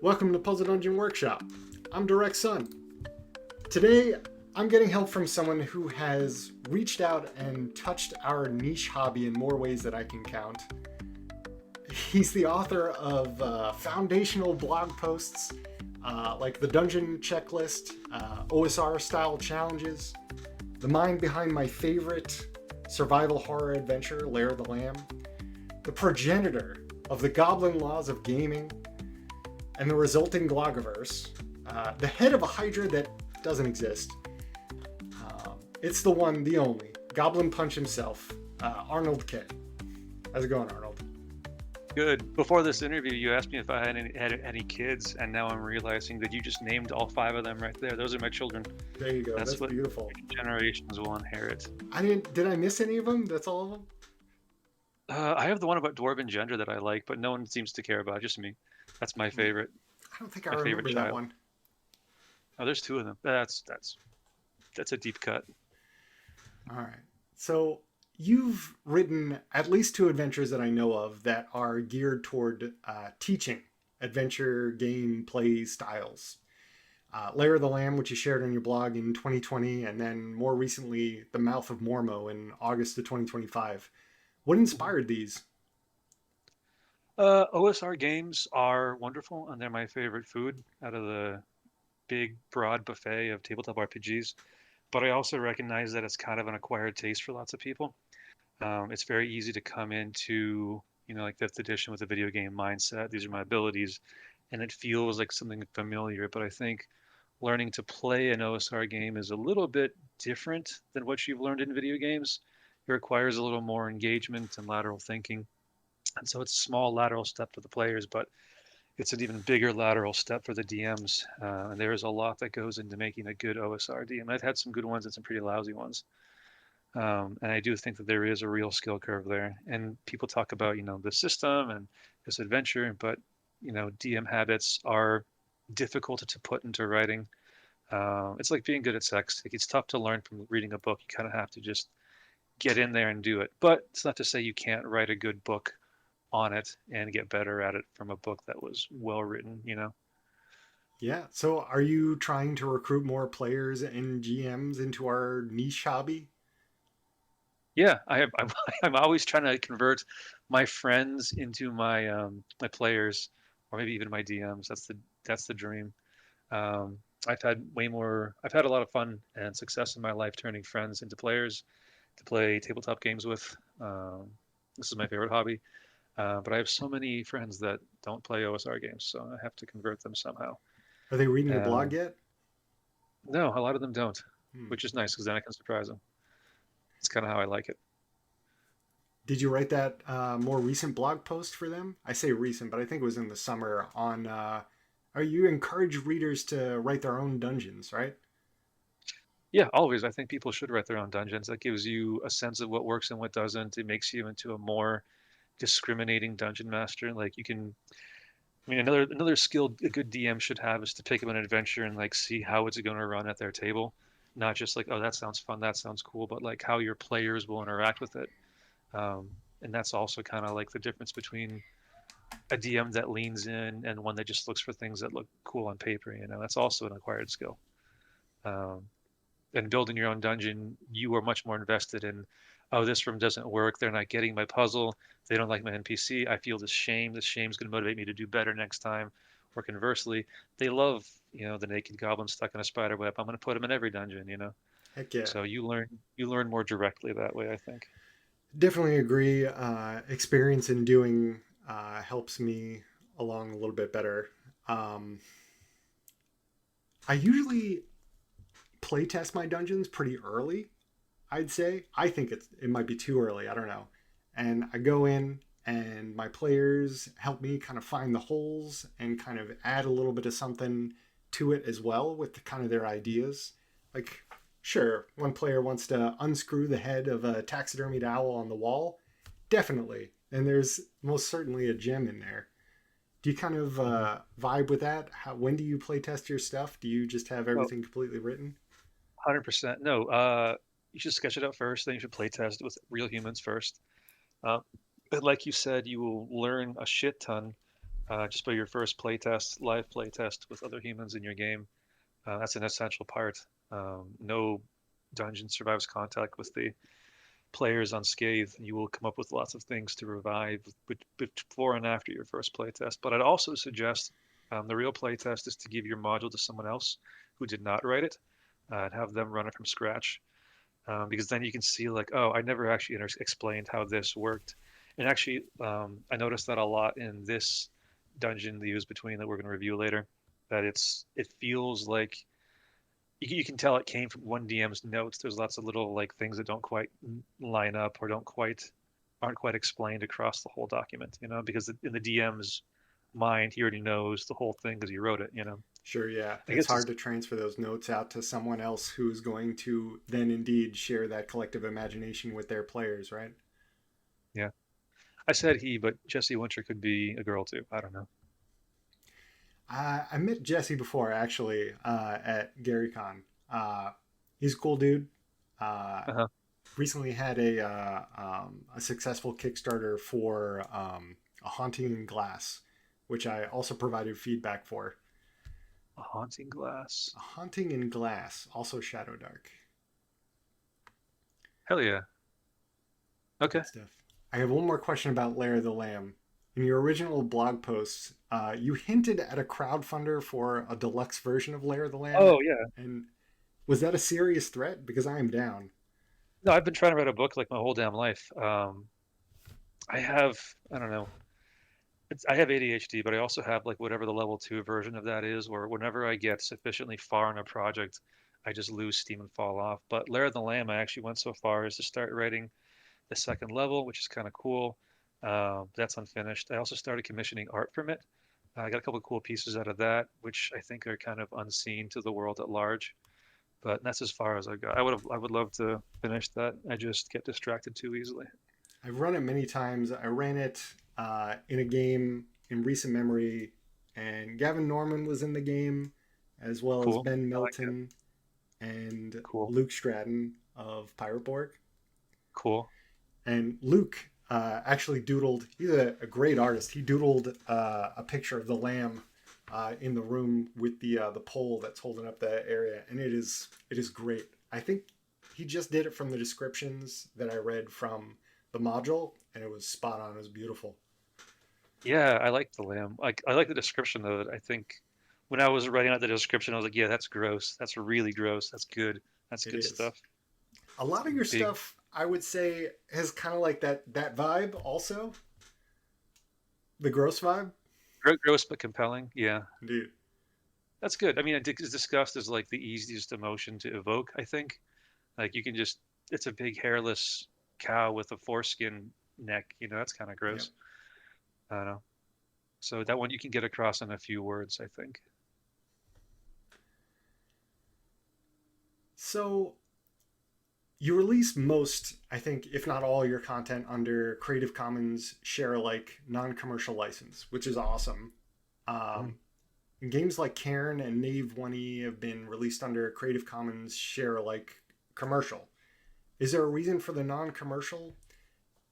Welcome to Puzzle Dungeon Workshop. I'm Direct Sun. Today, I'm getting help from someone who has reached out and touched our niche hobby in more ways that I can count. He's the author of foundational blog posts like the Dungeon Checklist, OSR style challenges, the mind behind my favorite survival horror adventure, Lair of the Lamb, the progenitor of the Goblin Laws of Gaming, and the resulting Glogiverse, the head of a Hydra that doesn't exist. It's the one, the only, Goblin Punch himself, Arnold K. How's it going, Arnold? Good. Before this interview, you asked me if I had any kids, and now I'm realizing that you just named all 5 of them right there. Those are my children. There you go. That's what beautiful. Generations will inherit. Did I miss any of them? That's all of them? I have the one about dwarven gender that I like, but no one seems to care about. Just me. That's my favorite. I don't think I remember that one. Oh, there's 2 of them. That's a deep cut. All right. So you've written at least 2 adventures that I know of that are geared toward teaching adventure game play styles. Lair of the Lamb, which you shared on your blog in 2020, and then more recently, The Mouth of Mormo in August of 2025. What inspired these? OSR games are wonderful, and they're my favorite food out of the big, broad buffet of tabletop RPGs. But I also recognize that it's kind of an acquired taste for lots of people. It's very easy to come into, like 5th edition with a video game mindset. These are my abilities, and it feels like something familiar. But I think learning to play an OSR game is a little bit different than what you've learned in video games. It requires a little more engagement and lateral thinking. And so it's a small lateral step for the players, but it's an even bigger lateral step for the DMs. And there is a lot that goes into making a good OSR DM. I've had some good ones and some pretty lousy ones. And I do think that there is a real skill curve there. And people talk about, the system and this adventure, but, DM habits are difficult to put into writing. It's like being good at sex. It's tough to learn from reading a book. You kind of have to just get in there and do it. But it's not to say you can't write a good book on it and get better at it from a book that was well written, Yeah. So are you trying to recruit more players and GMs into our niche hobby? Yeah, I'm always trying to convert my friends into my players, or maybe even my DMs. That's the dream. I've had a lot of fun and success in my life turning friends into players to play tabletop games with. This is my favorite hobby. But I have so many friends that don't play OSR games, so I have to convert them somehow. Are they reading your blog yet? No, a lot of them don't, which is nice because then I can surprise them. It's kind of how I like it. Did you write that more recent blog post for them? I say recent, but I think it was in the summer on, you encourage readers to write their own dungeons, right? Yeah, always. I think people should write their own dungeons. That gives you a sense of what works and what doesn't. It makes you into a more discriminating dungeon master. Like another skill a good DM should have is to pick up an adventure and see how it's going to run at their table, not just oh, that sounds fun, that sounds cool, but how your players will interact with it. And that's also kind of the difference between a DM that leans in and one that just looks for things that look cool on paper. That's also an acquired skill. And building your own dungeon, you are much more invested in, oh, this room doesn't work, they're not getting my puzzle, they don't like my NPC, I feel this shame's going to motivate me to do better next time. Or conversely, they love the naked goblin stuck in a spider web, I'm going to put him in every dungeon. Heck yeah. So you learn more directly that way, I think. Definitely agree. Experience in doing helps me along a little bit better. I usually playtest my dungeons pretty early, I'd say. I think it might be too early. I don't know. And I go in and my players help me kind of find the holes and kind of add a little bit of something to it as well with kind of their ideas. Like, sure, one player wants to unscrew the head of a taxidermied owl on the wall. Definitely. And there's most certainly a gem in there. Do you kind of vibe with that? When do you play test your stuff? Do you just have everything completely written? 100%. No, you should sketch it out first, then you should play test it with real humans first. But like you said, you will learn a shit ton just by your first playtest, live playtest with other humans in your game. That's an essential part. No dungeon survives contact with the players unscathed, and you will come up with lots of things to revive before and after your first playtest. But I'd also suggest the real playtest is to give your module to someone else who did not write it, and have them run it from scratch. Because then you can see like, oh, I never actually explained how this worked. And actually, I noticed that a lot in this dungeon, the Ooze Between, that we're going to review later. That it feels like you can tell it came from one DM's notes. There's lots of little like things that don't quite line up or don't quite aren't quite explained across the whole document. Because in the DM's mind, he already knows the whole thing because he wrote it. Sure, yeah. I It's guess it's hard to transfer those notes out to someone else who's going to then indeed share that collective imagination with their players, right? yeah. I said he, but Jesse Winter could be a girl too. I don't know. I met Jesse before, actually, at GaryCon. Uh, he's a cool dude. Uh, Uh-huh. Recently had a successful Kickstarter for a haunting in glass, which I also provided feedback for. A haunting glass. A haunting in glass, also Shadow Dark. Hell yeah. Okay. Good stuff. I have one more question about Lair of the Lamb. In your original blog posts, you hinted at a crowdfunder for a deluxe version of Lair of the Lamb, Oh yeah. and was that a serious threat? Because I am down. No, I've been trying to write a book like my whole damn life. I have, I don't know. I have ADHD, but I also have like whatever the level 2 version of that is, where whenever I get sufficiently far in a project, I just lose steam and fall off. But Lair of the Lamb, I actually went so far as to start writing the second level, which is kind of cool. That's unfinished. I also started commissioning art from it. I got a couple of cool pieces out of that, which I think are kind of unseen to the world at large. But that's as far as I got. I would love to finish that. I just get distracted too easily. I've run it many times. I ran it in a game in recent memory, and Gavin Norman was in the game, as well as Cool. Ben I like it. Milton and Cool. Luke Stratton of Pirate Borg. Cool. And Luke actually doodled. He's great artist. He doodled a picture of the lamb in the room with the pole that's holding up the area, and it is great. I think he just did it from the descriptions that I read from the module, and it was spot on. It was beautiful. Yeah, I like the lamb. Like I like the description of it. I think when I was writing out the description, I was like, yeah, that's gross. That's really gross. That's good. That's It good is. stuff. A lot of your Big, stuff, I would say, has kind of like that vibe. Also, the gross vibe. gross but compelling. Yeah, Indeed. that's good. I mean, disgust is like the easiest emotion to evoke, I think. Like you can just, it's a big hairless cow with a foreskin neck. That's kind of Yep. gross. I don't know. So that one you can get across in a few words, I think. So you release most, I think, if not all, your content under Creative Commons share alike non-commercial license, which is awesome. Mhm. Um, Games like Cairn and Knave 1E have been released under Creative Commons share alike commercial. Is there a reason for the non-commercial?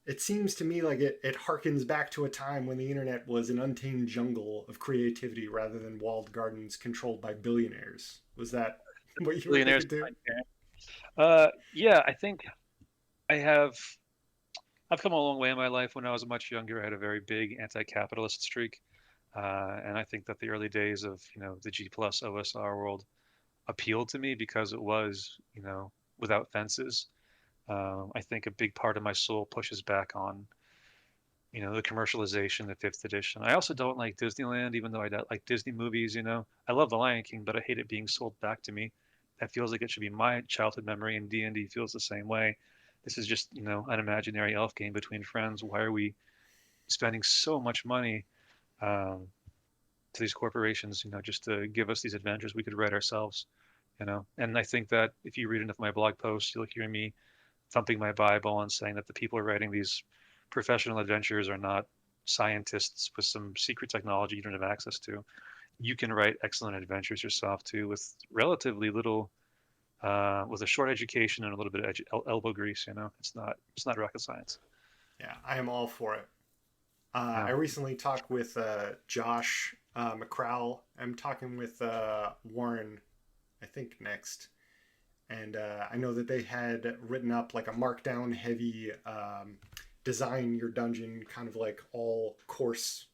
It seems to me like it harkens back to a time when the internet was an untamed jungle of creativity rather than walled gardens controlled by billionaires. Was that what you were Billionaires thinking too? behind Karen. Yeah, I think I have. I've come a long way in my life. When I was much younger, I had a very big anti-capitalist streak, and I think that the early days of the G plus OSR world appealed to me because it was without fences. I think a big part of my soul pushes back on the commercialization, the fifth edition. I also don't like Disneyland, even though I don't like Disney movies. I love The Lion King, but I hate it being sold back to me. That feels like it should be my childhood memory, and D&D feels the same way. This is just an imaginary elf game between friends. Why are we spending so much money um, to these corporations, just to give us these adventures we could write ourselves. And I think that if you read enough of my blog posts, you'll hear me thumping my Bible and saying that the people writing these professional adventures are not scientists with some secret technology you don't have access to. You can write excellent adventures yourself too, with relatively little, with a short education and a little bit of elbow grease. It's not rocket science. Yeah, I am all for it. I Yeah. recently talked with Josh McCrowell. I'm talking with Warren, I think, next. And I know that they had written up like a markdown heavy design your dungeon, kind of like all course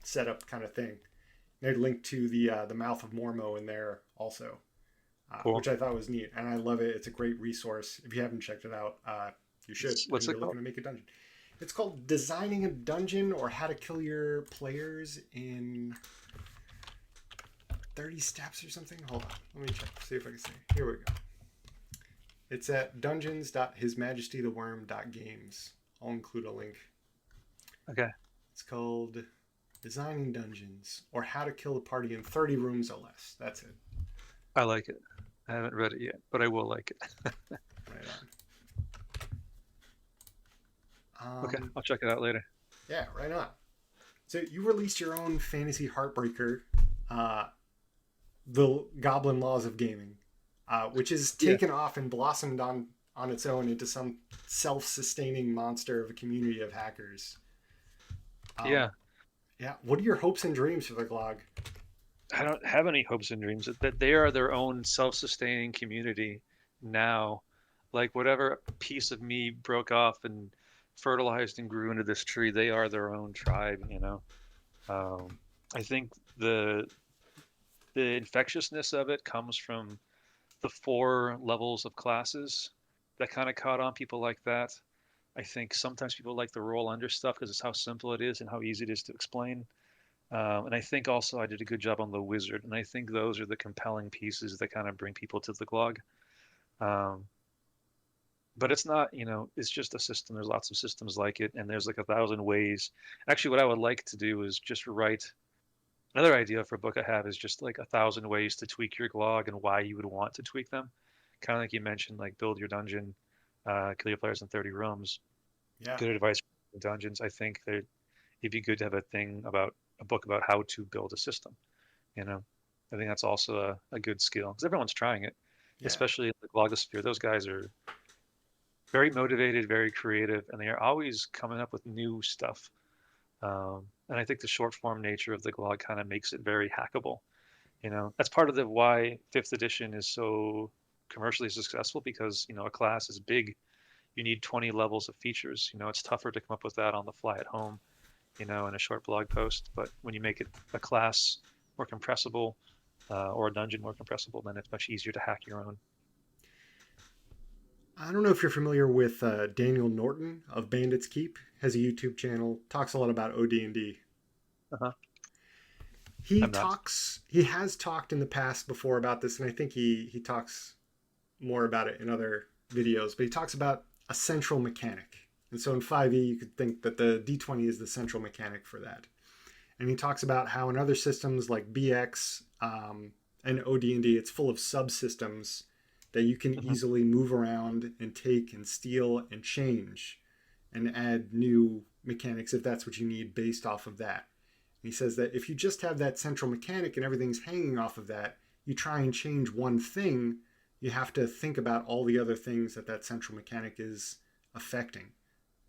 setup kind of thing. They'd linked to the Mouth of Mormo in there also, Cool. which I thought was neat, and I love it. It's a great resource. If you haven't checked it out, you should, What's and it you're called? looking to make a dungeon. It's called Designing a Dungeon or How to Kill Your Players in 30 Steps or something. Hold on, let me check. See if I can say. Here we go. It's at dungeons.hismajestytheworm.games. I'll include a link. Okay. It's called Designing Dungeons or How to Kill a Party in 30 Rooms or Less. That's it. I like it. I haven't read it yet, but I will like it. Right Okay, on. I'll check it out later. Yeah, right on. So you released your own fantasy heartbreaker, uh, the Goblin Laws of Gaming, which is Yeah. taken off and blossomed on its own into some self-sustaining monster of a community of hackers. Um, Yeah. yeah, what are your hopes and dreams for the Glog? I don't have any hopes and dreams that they are their own self-sustaining community now. Like whatever piece of me broke off and fertilized and grew into this tree, they are their own tribe, you know. I think the infectiousness of it comes from the four levels of classes that kind of caught on people like that. I think sometimes people like the roll under stuff because it's how simple it is and how easy it is to explain. And I think also I did a good job on the wizard, and I think those are the compelling pieces that kind of bring people to the glog. Um, but it's not, it's just a system. There's lots of systems like it, and there's like 1,000 ways. Actually, what I would like to do is just write another idea for a book I have is just like 1,000 ways to tweak your glog and why you would want to tweak them. Kind of like you mentioned, like build your dungeon, kill your players in 30 rooms. Yeah, Good advice for dungeons. I think that it'd be good to have a book about how to build a system. You know, I think that's also a good skill because everyone's trying it, yeah. especially in the blogosphere. Those guys are very motivated, very creative, and they are always coming up with new stuff. And I think the short form nature of the blog kind of makes it very hackable. That's part of the why fifth edition is so commercially successful because a class is big. You need 20 levels of features. It's tougher to come up with that on the fly at home, in a short blog post. But when you make it a class more compressible, or a dungeon more compressible, then it's much easier to hack your own. I don't know if you're familiar with Daniel Norton of Bandits Keep. Has a YouTube channel. Talks a lot about OD&D. Uh-huh. He I'm not. talks. He has talked in the past before about this, and I think he talks more about it in other videos. But he talks about a central mechanic, and so in 5e you could think that the D20 is the central mechanic for that. And he talks about how in other systems like BX and OD&D, it's full of subsystems that you can Hmm. easily move around and take and steal and change and add new mechanics if that's what you need based off of that. And he says that if you just have that central mechanic and everything's hanging off of that, you try and change one thing, you have to think about all the other things that that central mechanic is affecting.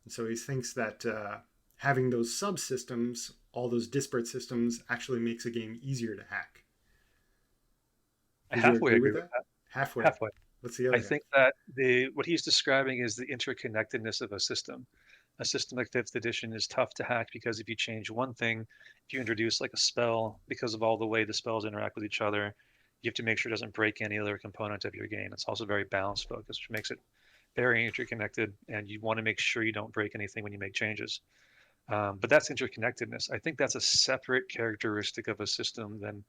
And so he thinks that having those subsystems, all those disparate systems, actually makes a game easier to hack. I Would you halfway agree agree with with that? that. Halfway. Halfway. What's the I other half? think that the what he's describing is the interconnectedness of a system. A system like fifth edition is tough to hack because if you change one thing, if you introduce like a spell, because of all the way the spells interact with each other, you have to make sure it doesn't break any other component of your game. It's also very balance focused, which makes it very interconnected, and you want to make sure you don't break anything when you make changes. But that's interconnectedness. I think that's a separate characteristic of a system than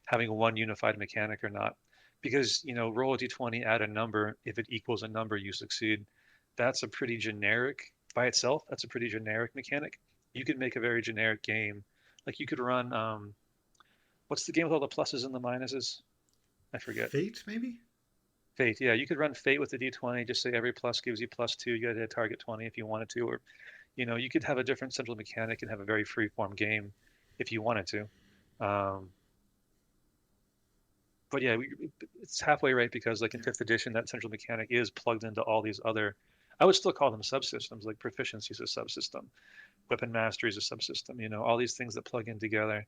having one unified mechanic or not. Because, roll a d20, add a number. If it equals a number, you succeed. That's a pretty generic, by itself, that's a pretty generic mechanic. You could make a very generic game. Like you could run, what's the game with all the pluses and the minuses? I forget. Fate, maybe? Fate, yeah. You could run Fate with a d20, just say every plus gives you +2. You got to hit target 20 if you wanted to, or you could have a different central mechanic and have a very free form game if you wanted to. Um, but yeah, it's halfway right because like in fifth edition, that central mechanic is plugged into all these other. I would still call them subsystems. Like proficiency is a subsystem, weapon mastery is a subsystem. All these things that plug in together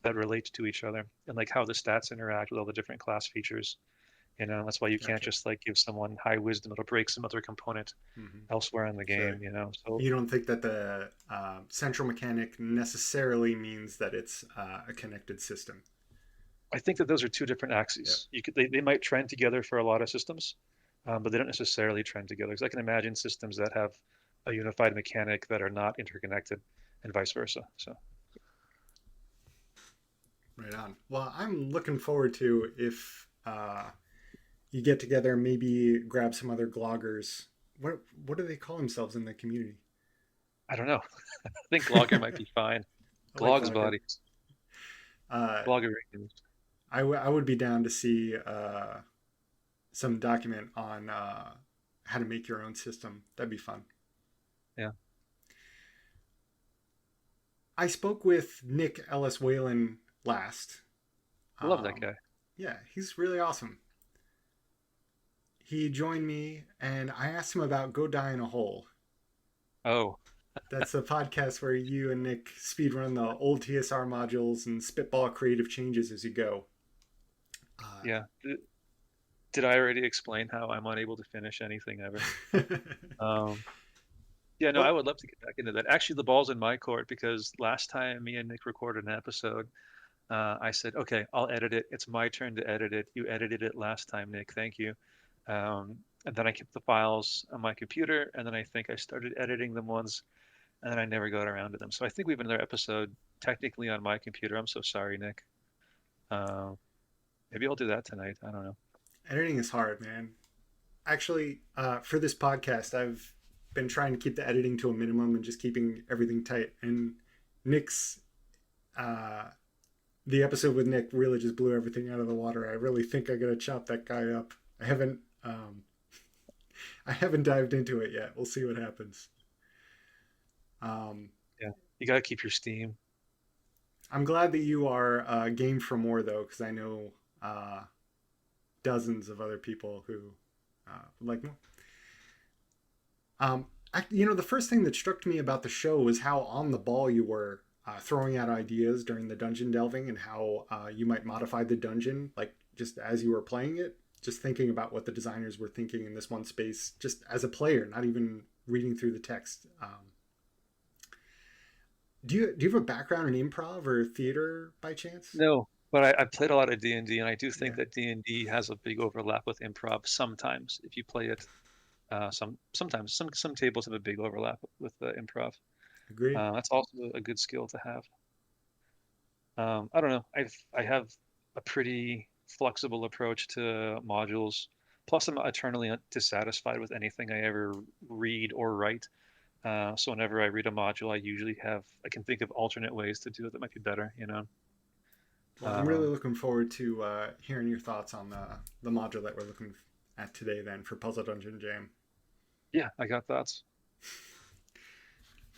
that relate to each other, and like how the stats interact with all the different class features. That's why you can't Gotcha. just like give someone high wisdom; it'll break some other component Hmm. elsewhere in the Sure. game. So You don't think that the central mechanic necessarily means that it's a connected system? I think that those are two different Yeah. axes. They might trend together for a lot of systems, but they don't necessarily trend together. Because I can imagine systems that have a unified mechanic that are not interconnected, and vice versa. So Right on. Well, I'm looking forward to if you get together, maybe grab some other gloggers. What do they call themselves in the community? I don't know. I think Glogger might be fine. I like Glog's glogger. bodies, Uh, Gloggerians. I would be down to see some document on how to make your own system. That'd be fun. Yeah, I spoke with Nick Ellis Whalen last. I love that Um, guy. yeah, he's really awesome. He joined me and I asked him about Go Die in a Hole. Oh, That's a podcast where you and Nick speedrun the old TSR modules and spitball creative changes as you go. yeah. Did I already explain how I'm unable to finish anything ever? Um, yeah, no, I Well, would love to get back into that. Actually, the ball's in my court because last time me and Nick recorded an episode, I said, okay, I'll edit it. It's my turn to edit it. You edited it last time, Nick. Thank you. And then I kept the files on my computer, and then I think I started editing them once, and then I never got around to them. So I think we have another episode technically on my computer. I'm so sorry, Nick. Uh, Maybe I'll do that tonight. I don't know. editing is hard, man. Actually, for this podcast, I've been trying to keep the editing to a minimum and just keeping everything tight. And Nick's uh, the episode with Nick really just blew everything out of the water. I really think I gotta chop that guy up. I haven't I haven't dived into it yet. We'll see what happens. Um, Yeah, you gotta keep your steam. I'm glad that you are game for more though, because I know dozens of other people who would like more. The first thing that struck me about the show was how on the ball you were throwing out ideas during the dungeon delving and how you might modify the dungeon, like just as you were playing it. Just thinking about what the designers were thinking in this one space, just as a player, not even reading through the text. Do you have a background in improv or theater by chance? No, but I've played a lot of D&D, and I do think Yeah, that D&D has a big overlap with improv sometimes if you play it. Sometimes some tables have a big overlap with improv. agreed. That's also a good skill to have. I don't know. I have a pretty flexible approach to modules. Plus, I'm eternally dissatisfied with anything I ever read or write. So whenever I read a module, I can think of alternate ways to do it that might be better. Well, I'm really Um, looking forward to hearing your thoughts on the module that we're looking at today, then for Puzzle Dungeon Jam. yeah, I got thoughts.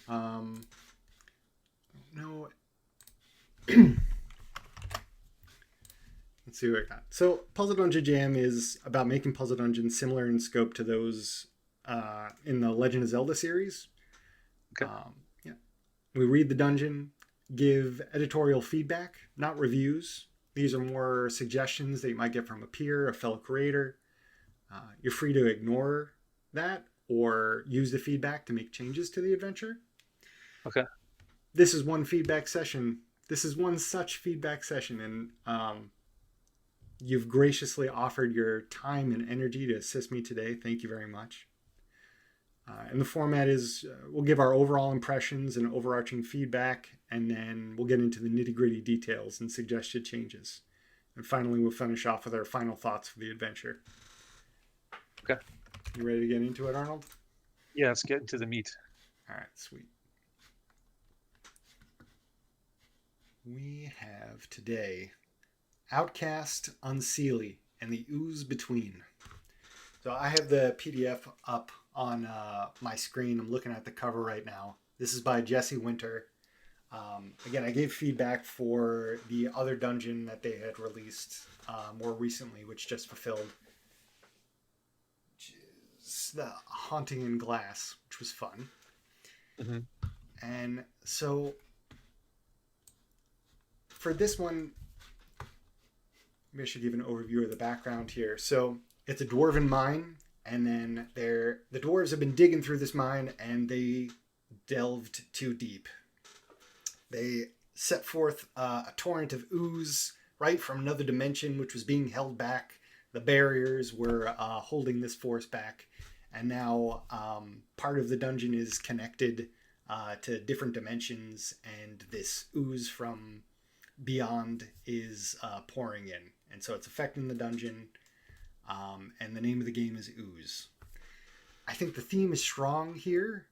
Um, no, let's see what I got. So, Puzzle Dungeon Jam is about making puzzle dungeons similar in scope to those in the Legend of Zelda series. Okay. Yeah, we read the dungeon, give editorial feedback, not reviews. These are more suggestions that you might get from a peer, a fellow creator. You're free to ignore that or use the feedback to make changes to the adventure. Okay. This is one feedback session. This is one such feedback session, and you've graciously offered your time and energy to assist me today. Thank you very much. And the format is we'll give our overall impressions and overarching feedback, and then we'll get into the nitty gritty details and suggested changes. And finally, we'll finish off with our final thoughts for the adventure. Okay. You ready to get into it, Arnold? Yeah, let's get into the meat. All right, sweet. We have today Outcast Unseelie and the Ooze Between. So I have the PDF up on my screen. I'm looking at the cover right now. This is by Jesse Winter. Again, I gave feedback for the other dungeon that they had released more recently, which just fulfilled, which is was the Haunting in Glass, which was fun. Hmm. And so for this one, maybe I should give an overview of the background here. So it's a dwarven mine, and then the dwarves have been digging through this mine, and they delved too deep. They set forth a torrent of ooze right from another dimension, which was being held back. The barriers were holding this force back, and now part of the dungeon is connected to different dimensions, and this ooze from beyond is pouring in, and so it's affecting the dungeon. And the name of the game is Ooze. I think the theme is strong here.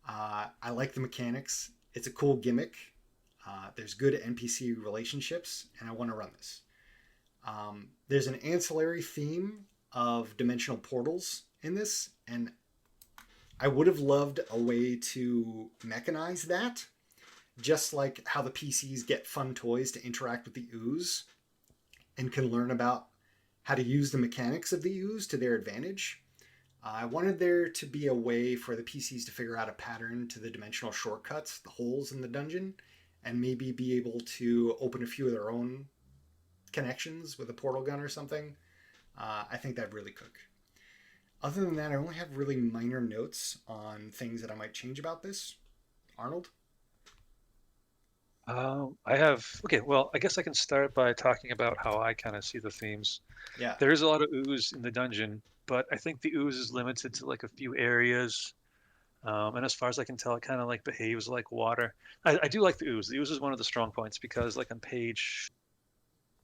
I like the mechanics. It's a cool gimmick. There's good NPC relationships, and I want to run this. There's an ancillary theme of dimensional portals in this, and I would have loved a way to mechanize that, just like how the PCs get fun toys to interact with the ooze and can learn about how to use the mechanics of the ooze to their advantage. I wanted there to be a way for the PCs to figure out a pattern to the dimensional shortcuts, the holes in the dungeon, and maybe be able to open a few of their own connections with a portal gun or something. I think that'd really cook. Other than that, I only have really minor notes on things that I might change about this. Arnold? I have, okay, well, I guess I can start by talking about how I kind of see the themes. Yeah. There is a lot of ooze in the dungeon, but I think the ooze is limited to like a few areas. And as far as I can tell, it kind of like behaves like water. I do like the ooze. The ooze is one of the strong points because like on page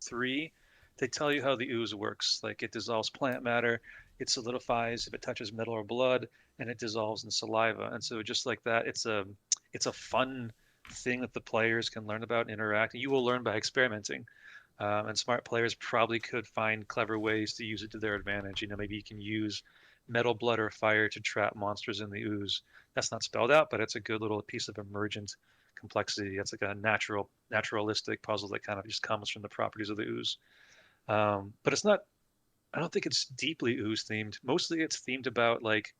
3, they tell you how the ooze works. Like it dissolves plant matter, it solidifies if it touches metal or blood, and it dissolves in saliva. And so just like that, it's a fun thing that the players can learn about and interact. And you will learn by experimenting. And smart players probably could find clever ways to use it to their advantage. You know, maybe you can use metal, blood, or fire to trap monsters in the ooze. That's not spelled out, but it's a good little piece of emergent complexity. It's like a naturalistic puzzle that kind of just comes from the properties of the ooze. But it's not. I don't think it's deeply ooze themed. Mostly, it's themed about like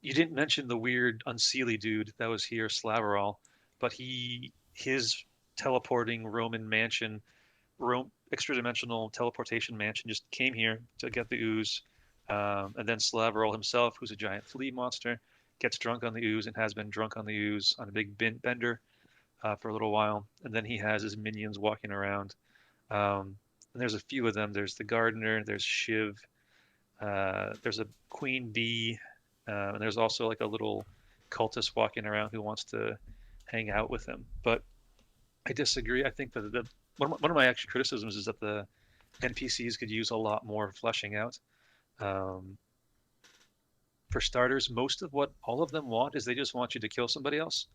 you didn't mention the weird Unseelie dude that was here, Slaverall, but his teleporting Roman mansion, extra dimensional teleportation mansion, just came here to get the ooze. And then Slaverall himself, who's a giant flea monster, gets drunk on the ooze and has been drunk on the ooze on a big bender for a little while. And then he has his minions walking around. And there's a few of them. There's the gardener, there's Shiv, there's a queen bee, and there's also like a little cultist walking around who wants to hang out with him. But I disagree. I think that one of my actual criticisms is that the NPCs could use a lot more fleshing out. Um, for starters, most of what all of them want is they just want you to kill somebody else,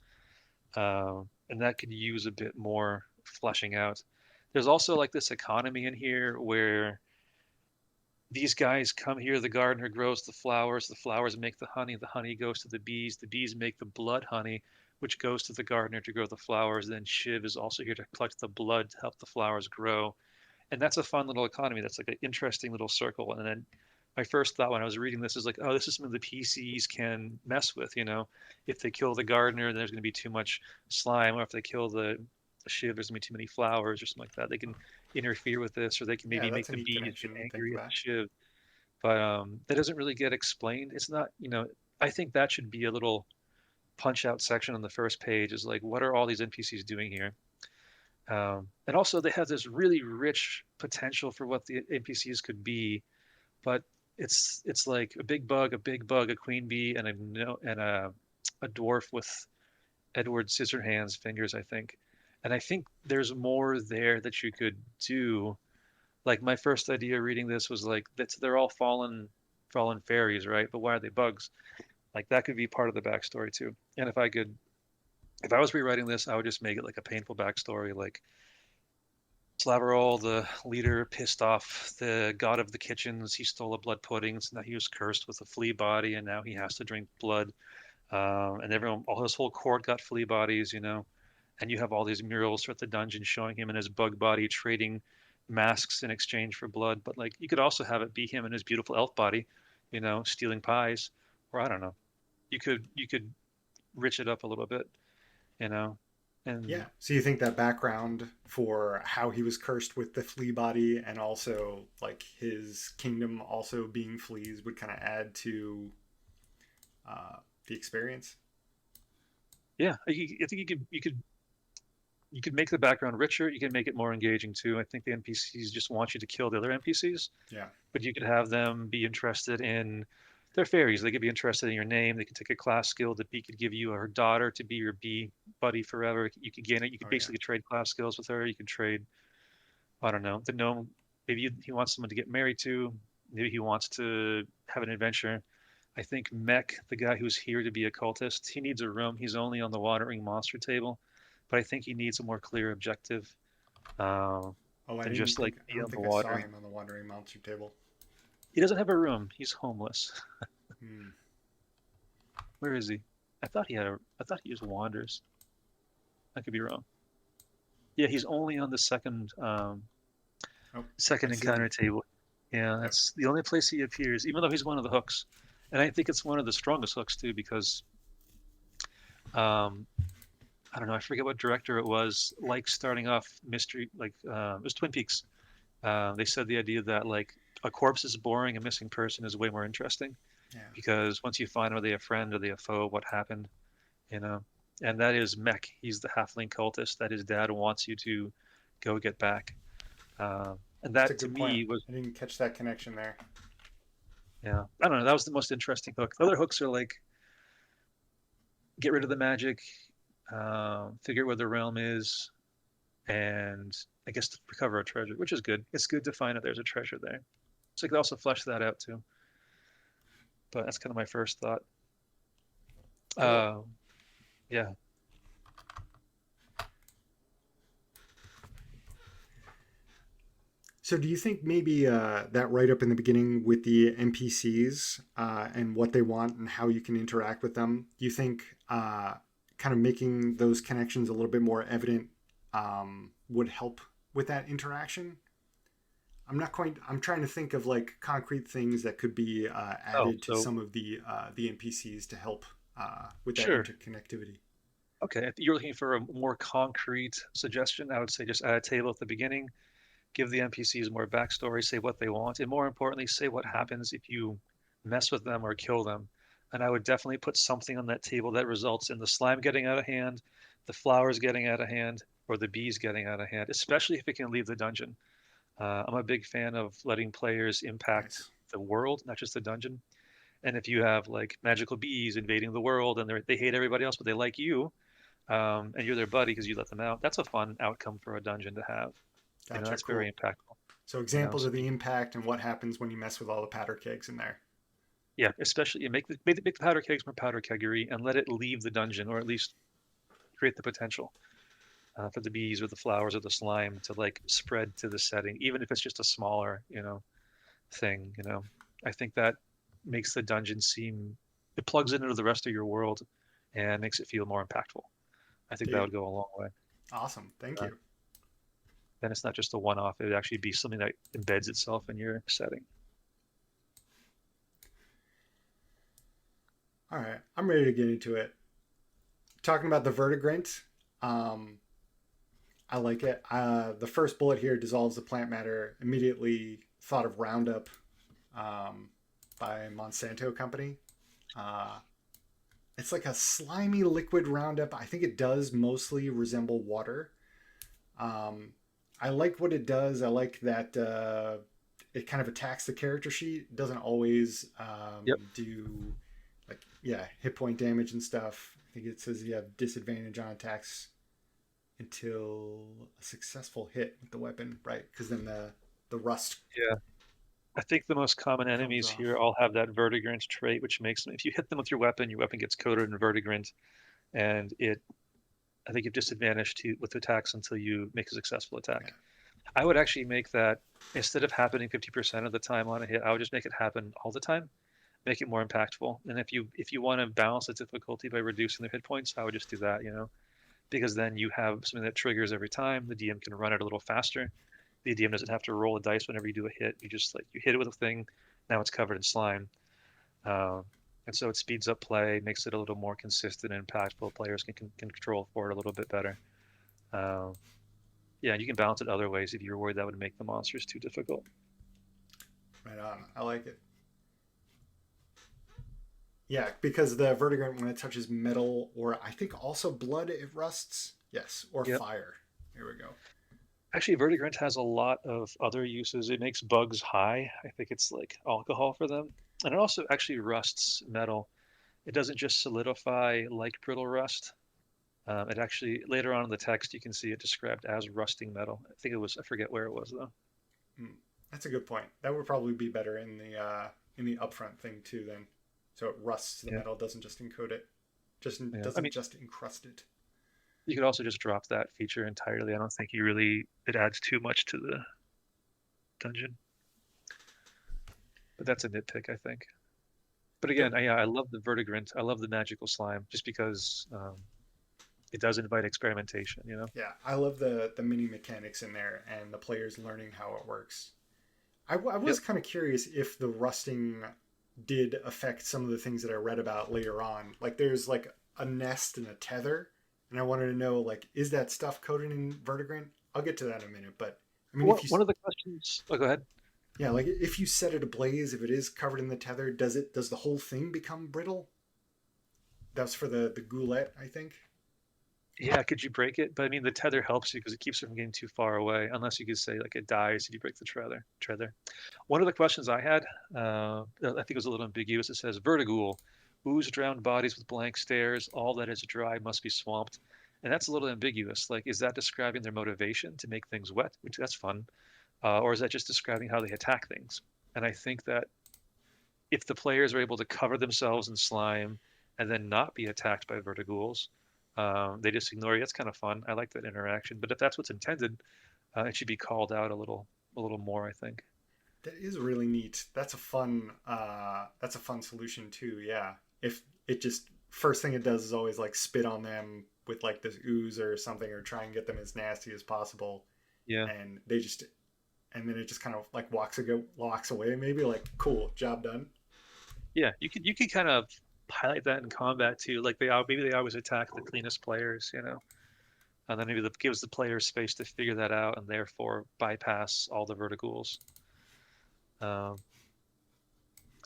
and that could use a bit more fleshing out. There's also like this economy in here where these guys come here, the gardener grows the flowers make the honey goes to the bees make the blood honey, which goes to the gardener to grow the flowers. Then Shiv is also here to collect the blood to help the flowers grow. And that's a fun little economy. That's like an interesting little circle. And then my first thought when I was reading this is like, oh, this is something the PCs can mess with, you know. If they kill the gardener, there's going to be too much slime, or if they kill the Shiv, there's going to be too many flowers or something like that. They can interfere with this, or they can Yeah, maybe make that's a the neat bees get connection to think angry at about. the Shiv. But that doesn't really get explained. It's not, you know, I think that should be a little punch out section on the first page is like, what are all these NPCs doing here? And also, they have this really rich potential for what the NPCs could be, but it's like a big bug, a queen bee, and a no, and a dwarf with Edward Scissorhands fingers, I think. And I think there's more there that you could do. Like my first idea reading this was like that's they're all fallen fairies, right? But why are they bugs? Like that could be part of the backstory too. And if I was rewriting this, I would just make it like a painful backstory, like Slaverall, the leader, pissed off the god of the kitchens. He stole a blood pudding, so now he was cursed with a flea body, and now he has to drink blood. And everyone, all his whole court got flea bodies, you know. And you have all these murals throughout the dungeon showing him in his bug body trading masks in exchange for blood. But like, you could also have it be him in his beautiful elf body, stealing pies, or I don't know. You could rich it up a little bit, you know, Yeah. and So you think that background for how he was cursed with the flea body and also like his kingdom also being fleas would kind of add to uh, the experience? yeah, I think you could make the background richer. You can make it more engaging too. I think the NPCs just want you to kill the other NPCs, Yeah. but you could have them be interested in their fairies. They could be interested in your name. They could take a class skill. The bee could give you her daughter to be your bee buddy forever. You could gain it. You could Oh yeah. basically trade class skills with her. You could trade, I don't know, the gnome. Maybe he wants someone to get married to. Maybe he wants to have an adventure. I think Mech, the guy who's here to be a cultist, he needs a room. He's only on the watering monster table, but I think he needs a more clear objective uh, Oh, than just like I be don't on the think I saw watering. him on the wandering monster table. He doesn't have a room. He's homeless. Hmm. Where is he? I thought he just wanders. I could be wrong. Yeah, he's only on the Oh, I second see him. encounter table. Yeah, Yep. that's the only place he appears, even though he's one of the hooks. And I think it's one of the strongest hooks too, because um, I don't know, I forget what director it was. Like starting off mystery, like it was Twin Peaks. They said the idea that like a corpse is boring, a missing person is way more interesting Yeah. because once you find are they a friend, are they a foe, what happened, you know? And that is Mech. He's the halfling cultist that his dad wants you to go get back. And That's a that to good point. me was, I didn't catch that connection there. yeah, I don't know. That was the most interesting hook. The other hooks are like get rid of the magic, figure out where the realm is, and I guess to recover a treasure, which is good. It's good to find that there's a treasure there. So I could also flesh that out too. But that's kind of my first thought. Cool. Uh, yeah. So, do you think maybe that right up in the beginning with the NPCs and what they want and how you can interact with them, do you think kind of making those connections a little bit more evident would help with that interaction? I'm not quite. I'm trying to think of like concrete things that could be Oh, added to so some of the NPCs to help with that sure. interconnectivity. Okay. If you're looking for a more concrete suggestion, I would say just add a table at the beginning, give the NPCs more backstory, say what they want, and more importantly, say what Mm-hmm. happens if you mess with them or kill them. And I would definitely put something on that table that results in the slime getting out of hand, the flowers getting out of hand, or the bees getting out of hand, especially if it can leave the dungeon. I'm a big fan of letting players impact Nice. the world, not just the dungeon. And if you have like magical bees invading the world and they hate everybody else, but they like you, and you're their buddy because you let them out, that's a fun outcome for a dungeon to have. Gotcha. That's very Cool. impactful. So So examples of the impact and what happens when you mess with all the powder kegs in there. yeah, especially you make the powder kegs more powder keggery and let it leave the dungeon, or at least create the potential for the bees or the flowers or the slime to like spread to the setting, even if it's just a smaller, thing. I think that makes the dungeon seem it plugs it into the rest of your world and makes it feel more impactful. I think that Dig. would go a long way. Awesome. Thank Uh, you. then it's not just a one-off; it would actually be something that embeds itself in your setting. All right. I'm ready to get into it. Talking about the vertigrant, um, I like it. The first bullet here dissolves the plant matter. Immediately thought of Roundup um, by Monsanto Company. Uh, it's like a slimy liquid Roundup. I think it does mostly resemble water. Um, I like what it does. I like that it kind of attacks the character sheet. It doesn't always Yep. do like yeah hit point damage and stuff. I think it says you have disadvantage on attacks until a successful hit with the weapon, right? Because then the rust Yeah. I think the most common comes enemies here off. all have that vertigrant trait, which makes them, if you hit them with your weapon gets coated in vertigrant, and I think you have disadvantage to with attacks until you make a successful Yeah, attack. I would actually make that instead of happening 50% of the time on a hit, I would just make it happen all the time, make it more impactful. And if you want to balance the difficulty by reducing the hit points, I would just do that, because then you have something that triggers every time. The DM can run it a little faster. The DM doesn't have to roll a dice whenever you do a hit. You just like you hit it with a thing, now it's covered in slime. Um, and so it speeds up play, makes it a little more consistent and impactful. Players can control for it a little bit better. Um, yeah, and you can balance it other ways if you're worried that would make the monsters too difficult. Right on. I like it. Yeah, because the vertigrant, when it touches metal or I think also blood, it rusts. Yes, or Yep. fire. Here we go. Actually, vertigrant has a lot of other uses. It makes bugs high. I think it's like alcohol for them. And it also actually rusts metal. It doesn't just solidify like brittle rust. It actually, later on in the text, you can see it described as rusting metal. I think it was, I forget where it was though. Mm, that's a good point. That would probably be better in the upfront thing too. Then, so it rusts the Yeah. metal, doesn't just encode it, just Yeah. I doesn't mean, just encrust it. you could also just drop that feature entirely. I don't think you really, it adds too much to the dungeon. But that's a nitpick, I think. But There, again, I love the vertigrant. I love the magical slime just because it does invite experimentation, you know? yeah, I love the mini mechanics in there and the players learning how it works. I was Yep. kind of curious if the rusting did affect some of the things that I read about later on. Like there's like a nest and a tether, and I wanted to know like is that stuff coated in vertigrant? I'll get to that in a minute, but I mean if you One of the questions, oh, go ahead. yeah, like if you set it ablaze, if it is covered in the tether, does the whole thing become brittle? That's for the goulet, I think. Yeah, could you break it? But I mean, the tether helps you because it keeps it from getting too far away, unless you could say like it dies if you break the tether. One of the questions I had, I think it was a little ambiguous. It says vertigoul, ooze drowned bodies with blank stares. All that is dry must be swamped, and that's a little ambiguous. Like, is that describing their motivation to make things wet, which that's fun, or is that just describing how they attack things? And I think that if the players are able to cover themselves in slime and then not be attacked by vertigouls, they just ignore you. That's kind of fun. I like that interaction. But if that's what's intended, it should be called out a little more. I think. That is really neat. That's a fun solution too. Yeah. If it just first thing it does is always like spit on them with like this ooze or something or try and get them as nasty as possible Yeah, and they just and then it just kind of like walks away maybe like cool, job done. yeah. You could kind of highlight that in combat too. Like maybe they always attack the cleanest players, you know, and then maybe that gives the players space to figure that out and therefore bypass all the vertigouls. Um,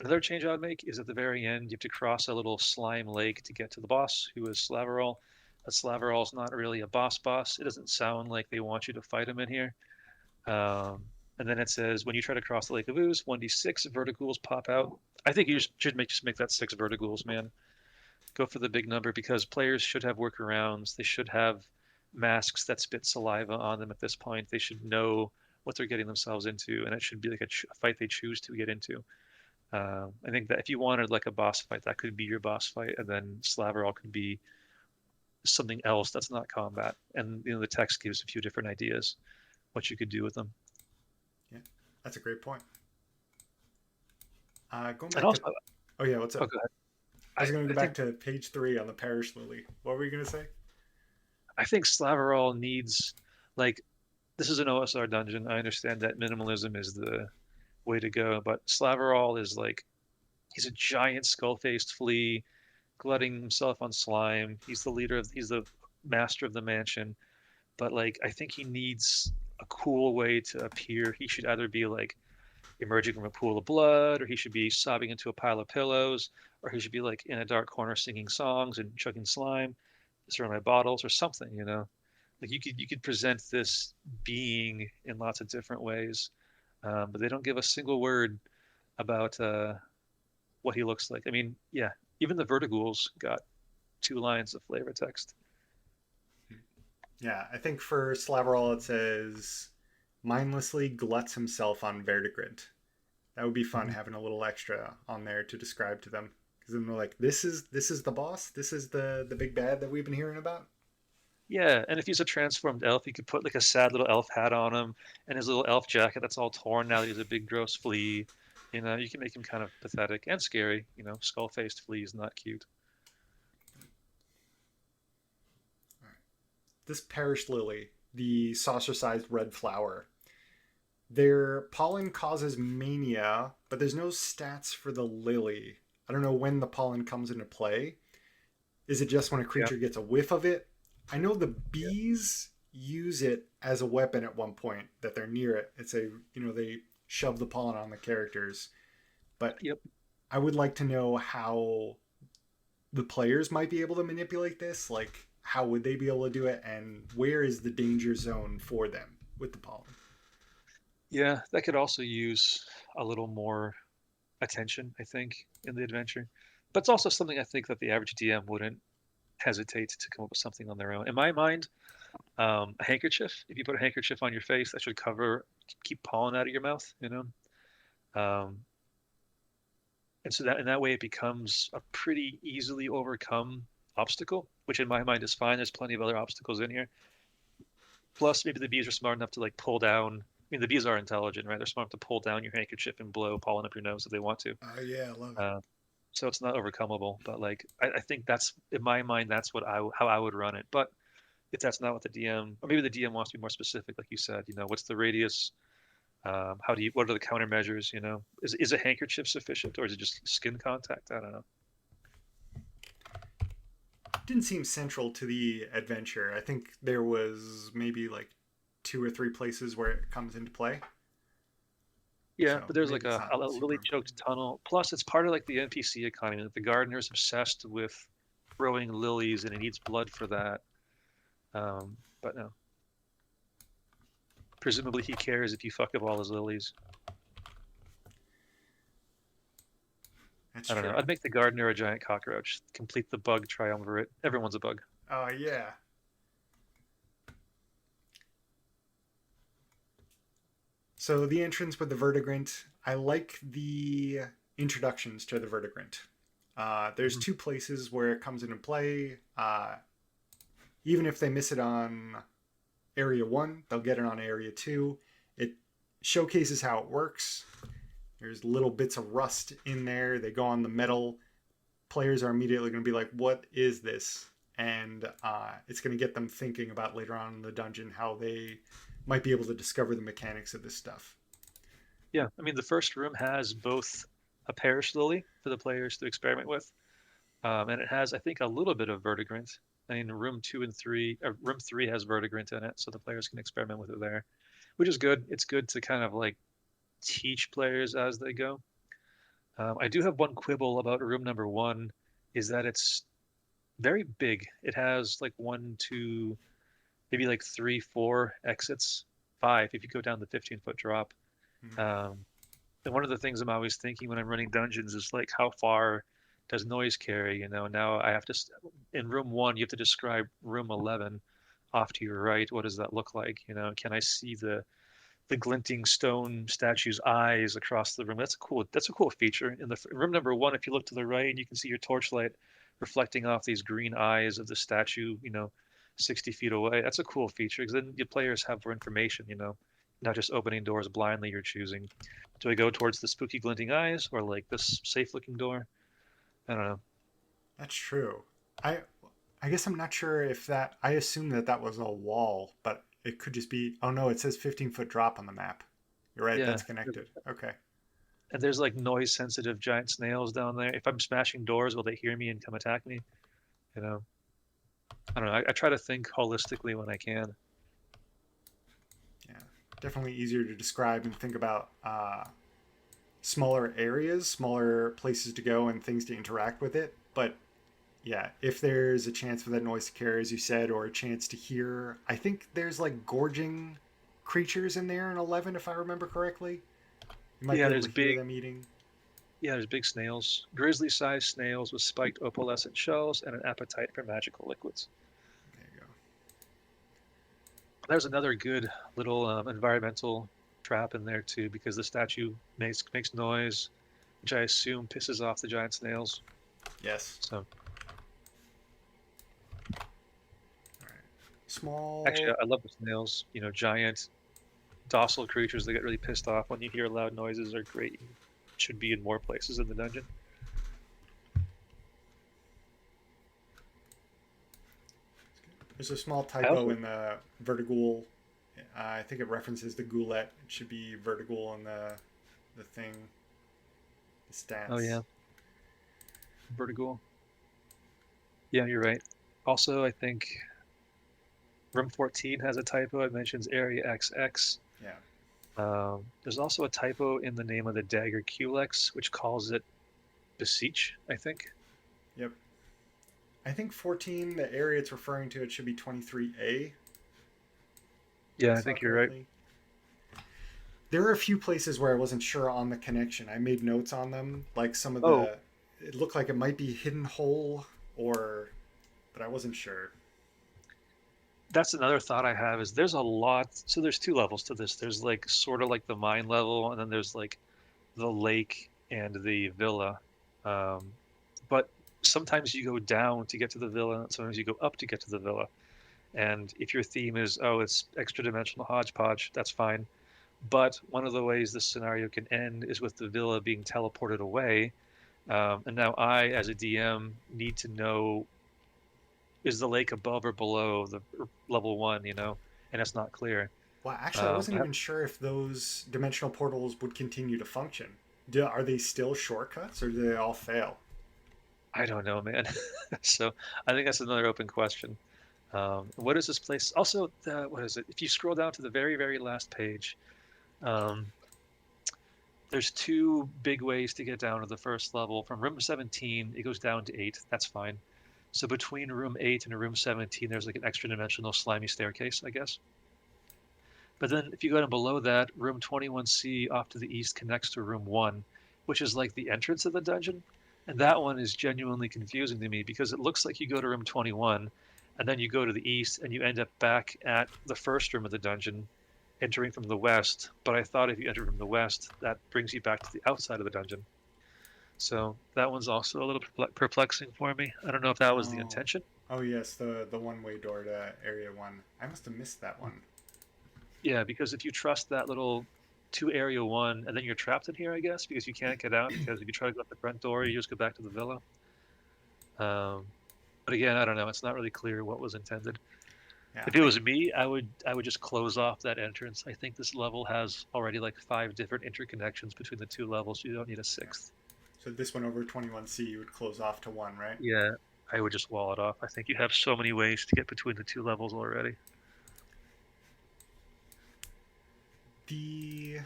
Another change I would make is at the very end, you have to cross a little slime lake to get to the boss, who is Slaverol. But Slaverol's not really a boss. It doesn't sound like they want you to fight him in here. And then it says, when you try to cross the Lake of Ooze, 1d6 vertigouls pop out. I think you should just make that 6 vertigouls, man. Go for the big number because players should have workarounds. They should have masks that spit saliva on them at this point. They should know what they're getting themselves into, and it should be like a fight they choose to get into. I think that if you wanted like a boss fight, that could be your boss fight, and then Slaverall could be something else that's not combat. And you know, the text gives a few different ideas what you could do with them. Yeah. That's a great point. Going And back to also, oh yeah, what's oh, up? go ahead. I was going to I go back think to page 3 on the parish lily. What were you going to say? I think Slaverall needs like this is an OSR dungeon. I understand that minimalism is the way to go, but Slaverall is like he's a giant skull-faced flea glutting himself on slime. He's the master of the mansion, but like I think he needs a cool way to appear. He should either be like emerging from a pool of blood, or he should be sobbing into a pile of pillows, or he should be like in a dark corner singing songs and chugging slime, surrounded by bottles or something, you know. Like you could present this being in lots of different ways, but they don't give a single word about what he looks like. I mean, yeah, even the Vertigouls got 2 lines of flavor text. Yeah, I think for Slaverall it says mindlessly gluts himself on verdigris. That would be fun Mhm. having a little extra on there to describe to them because then they're like, this is the boss. This is the big bad that we've been hearing about. Yeah, and if he's a transformed elf, you could put like a sad little elf hat on him and his little elf jacket that's all torn now that he's a big gross flea. You know, you can make him kind of pathetic and scary. You know, skull-faced flea is not cute. All right. This parish lily, the saucer-sized red flower, their pollen causes mania, but there's no stats for the lily. I don't know when the pollen comes into play. Is it just when a Yeah, creature gets a whiff of it? I know the yeah, bees use it as a weapon at one point that they're near it. It's a, they shove the pollen on the characters. But yep. I would like to know how the players might be able to manipulate this. Like, how would they be able to do it? And where is the danger zone for them with the pollen? Yeah, that could also use a little more attention, I think, in the adventure. But it's also something I think that the average DM wouldn't hesitate to come up with something on their own. In my mind, a handkerchief. If you put a handkerchief on your face, that should cover, keep pollen out of your mouth. Um, and so that in that way it becomes a pretty easily overcome obstacle, which in my mind is fine. There's plenty of other obstacles in here. Plus, maybe the bees are smart enough to like pull down. I mean, the bees are intelligent, right? They're smart enough to pull down your handkerchief and blow pollen up your nose if they want to. Oh, yeah, I love it. Uh, so it's not overcomeable. But like, I think that's in my mind, that's what how I would run it. But if that's not what the DM, or maybe the DM wants to be more specific, like you said, what's the radius? What are the countermeasures? Is a handkerchief sufficient, or is it just skin contact? I don't know. Didn't seem central to the adventure. I think there was maybe like two or three places where it comes into play. Yeah, So but there's like maybe it's a not super lily choked important. tunnel. Plus, it's part of like the NPC economy. Like the gardener is obsessed with growing lilies, and he needs blood for that. But no, presumably he cares if you fuck up all his lilies. That's I don't know. true. I'd make the gardener a giant cockroach. Complete the bug triumvirate. Everyone's a bug. Oh, yeah. So the entrance with the vertigrant, I like the introductions to the vertigrant. There's Hmm. two places where it comes into play. Even if they miss it on area one, they'll get it on area two. It showcases how it works. There's little bits of rust in there. They go on the metal. Players are immediately going to be like, "What is this?" And it's going to get them thinking about later on in the dungeon how they might be able to discover the mechanics of this stuff. Yeah, I mean the first room has both a parish lily for the players to experiment with, and it has I think a little bit of vertigrant. I mean room two and three, room three has vertigrant in it, so the players can experiment with it there, which is good. It's good to kind of like teach players as they go. I do have one quibble about room number one, is that it's very big. It has like one, two, maybe like three, four exits, five if you go down the 15-foot drop. Mm. Um, and one of the things I'm always thinking when I'm running dungeons is like, how far does noise carry? Now I have to, in room one, you have to describe room 11 off to your right. What does that look like? Can I see the glinting stone statue's eyes across the room? That's a cool feature. In the room number one, if you look to the right, you can see your torchlight reflecting off these green eyes of the statue, 60 feet away. That's a cool feature because then the players have more information, not just opening doors blindly you're choosing. Do I go towards the spooky glinting eyes or like this safe looking door? I don't know. That's true. I I guess I'm not sure if that. I assume that that was a wall, but it could just be. Oh no, it says 15-foot drop on the map. You're right. Yeah. That's connected. Okay. And there's like noise sensitive giant snails down there. If I'm smashing doors, will they hear me and come attack me? You know, I don't know. I try to think holistically when I can. Yeah. Definitely easier to describe and think about smaller areas, smaller places to go, and things to interact with it. But yeah, if there's a chance for that noise to carry, as you said, or a chance to hear, I think there's like gorging creatures in there in 11, if I remember correctly. You might Yeah, be able to hear them eating. there's big snails, grizzly-sized snails with spiked opalescent shells and an appetite for magical liquids. There you go. There's another good little environmental trap in there too, because the statue makes noise, which I assume pisses off the giant snails. Yes. So All right. actually, Small. I love the snails. Giant, docile creatures that get really pissed off when you hear loud noises are great. Should be in more places in the dungeon. There's a small I typo also in the vertigal. I think it references the goulet. It should be vertical in the thing, the Oh stats. yeah. Vertigoul. Yeah, you're right. Also, I think room 14 has a typo. It mentions area XX. Yeah. There's also a typo in the name of the dagger Culex, which calls it Beseech, I think. Yep. I think 14, the area it's referring to, it should be 23A. If I Yeah, I saw think you're right. correctly. There are a few places where I wasn't sure on the connection. I made notes on them, like some of Oh, the. It looked like it might be hidden hole, or, but I wasn't sure. that's another thought I have is there's a lot. So there's two levels to this. There's like sort of like the mine level, and then there's like the lake and the villa. Um, but sometimes you go down to get to the villa, and sometimes you go up to get to the villa. And if your theme is, oh, it's extra dimensional hodgepodge, that's fine. But one of the ways this scenario can end is with the villa being teleported away. And now I, as a DM, need to know, is the lake above or below the level one, and it's not clear. Well, actually, I wasn't even sure if those dimensional portals would continue to function. Are they still shortcuts, or do they all fail? I don't know, man. So I think that's another open question. What is this place? Also, what is it? If you scroll down to the very, very last page, um, there's two big ways to get down to the first level. From room 17, it goes down to 8. That's fine. So between room 8 and room 17, there's like an extra dimensional slimy staircase, I guess. But then if you go down below that, room 21C off to the east connects to room 1, which is like the entrance of the dungeon. And that one is genuinely confusing to me because it looks like you go to room 21 and then you go to the east and you end up back at the first room of the dungeon, entering from the west. But I thought if you enter from the west, that brings you back to the outside of the dungeon. So that one's also a little perplexing for me. I don't know if that was the Oh, intention. oh yes, the one-way door to Area One. I must have missed that one. Yeah, because if you trust that little to Area 1, and then you're trapped in here, I guess, because you can't get out, because if you try to go out the front door, you just go back to the villa. But again, I don't know. It's not really clear what was intended. Yeah, If it was me, I would just close off that entrance. I think this level has already like 5 different interconnections between the 2 levels. You don't need a yeah. 6th. So this one over 21C, you would close off to one, right? Yeah, I would just wall it off. I think you have so many ways to get between the 2 levels already. The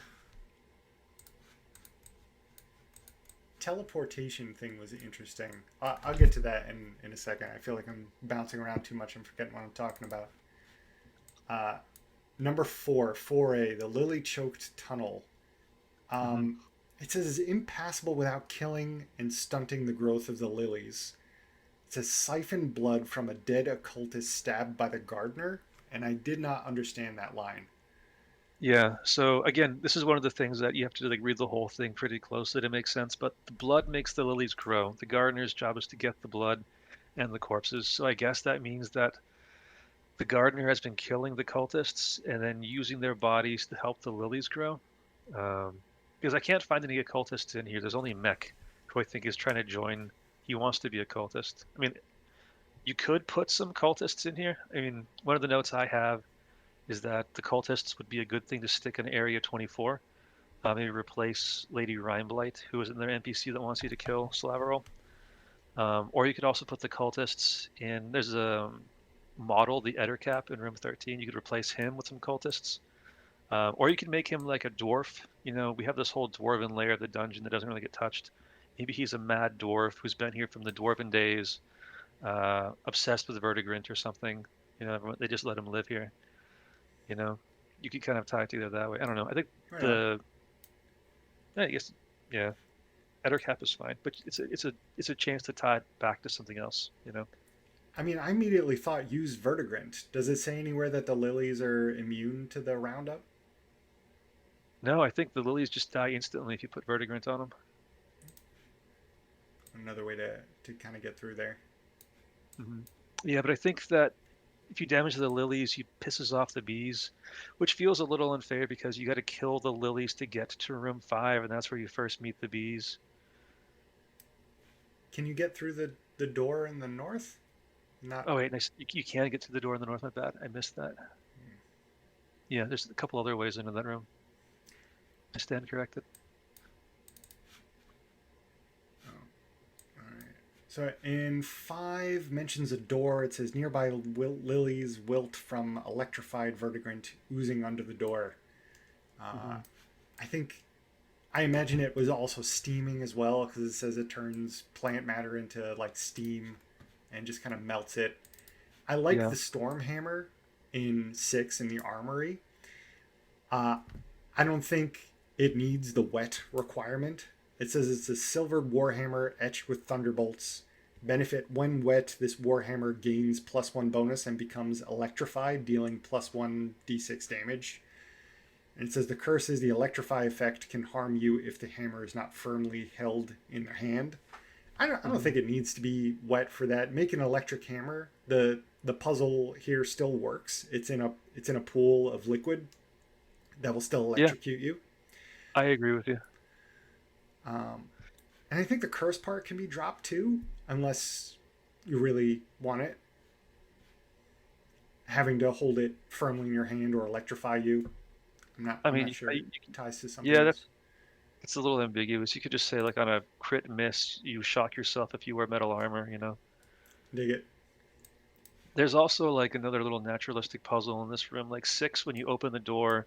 teleportation thing was interesting. I'll get to that in a second. I feel like I'm bouncing around too much and forgetting what I'm talking about. Number 4, 4A, the lily choked tunnel. Hmm. It says it's impassable without killing and stunting the growth of the lilies. It says siphon blood from a dead occultist stabbed by the gardener, and I did not understand that line. Yeah. So again, this is one of the things that you have to like read the whole thing pretty closely to make sense. But the blood makes the lilies grow. The gardener's job is to get the blood and the corpses. So I guess that means that the gardener has been killing the cultists and then using their bodies to help the lilies grow. Um, because I can't find any occultists in here. There's only Mech, who I think is trying to join. He wants to be a cultist. I mean, you could put some cultists in here. I mean, one of the notes I have is that the cultists would be a good thing to stick in Area 24. Maybe replace Lady Rhineblight, who is another NPC that wants you to kill Slaverol. Or you could also put the cultists in. There's a model, the Ettercap in room 13. You could replace him with some cultists. Or you could make him like a dwarf. We have this whole dwarven layer of the dungeon that doesn't really get touched. Maybe he's a mad dwarf who's been here from the dwarven days, obsessed with Vertigrint or something. They just let him live here. You know, you could kind of tie it together that way. I don't know. I think Right on. the, I guess, yeah, Ettercap is fine, but it's a chance to tie it back to something else. I mean, I immediately thought use vertigrant. Does it say anywhere that the lilies are immune to the roundup? No, I think the lilies just die instantly if you put Vertigrant on them. Another way to kind of get through there. Hmm. Yeah, but I think that if you damage the lilies, he pisses off the bees, which feels a little unfair because you got to kill the lilies to get to room 5, and that's where you first meet the bees. Can you get through the door in the north? Not. Oh wait, nice. You can get to the door in the north. My bad. I missed that. Yeah, there's a couple other ways into that room. I stand corrected. Oh, all right. So in 5 mentions a door. It says nearby lilies wilt from electrified vertigrant oozing under the door. Uh, Hmm. I think I imagine it was also steaming as well because it says it turns plant matter into like steam and just kind of melts it. I like Yeah. the storm hammer in 6 in the armory. Uh, I don't think it needs the wet requirement. It says it's a silver warhammer etched with thunderbolts. Benefit when wet, this warhammer gains +1 bonus and becomes electrified, dealing +1 d6 damage. And it says the curse is the electrify effect can harm you if the hammer is not firmly held in the hand. I don't Hmm. think it needs to be wet for that. Make an electric hammer. The puzzle here still works. It's in a pool of liquid that will still Yeah, electrocute you. I agree with you. Um, and I think the curse part can be dropped too, unless you really want it. Having to hold it firmly in your hand or electrify you. I'm not. I I'm mean, not sure it ties to something yeah, else. it's a little ambiguous. You could just say like on a crit miss, you shock yourself if you wear metal armor, you know. Dig it. There's also like another little naturalistic puzzle in this room. Like 6, when you open the door,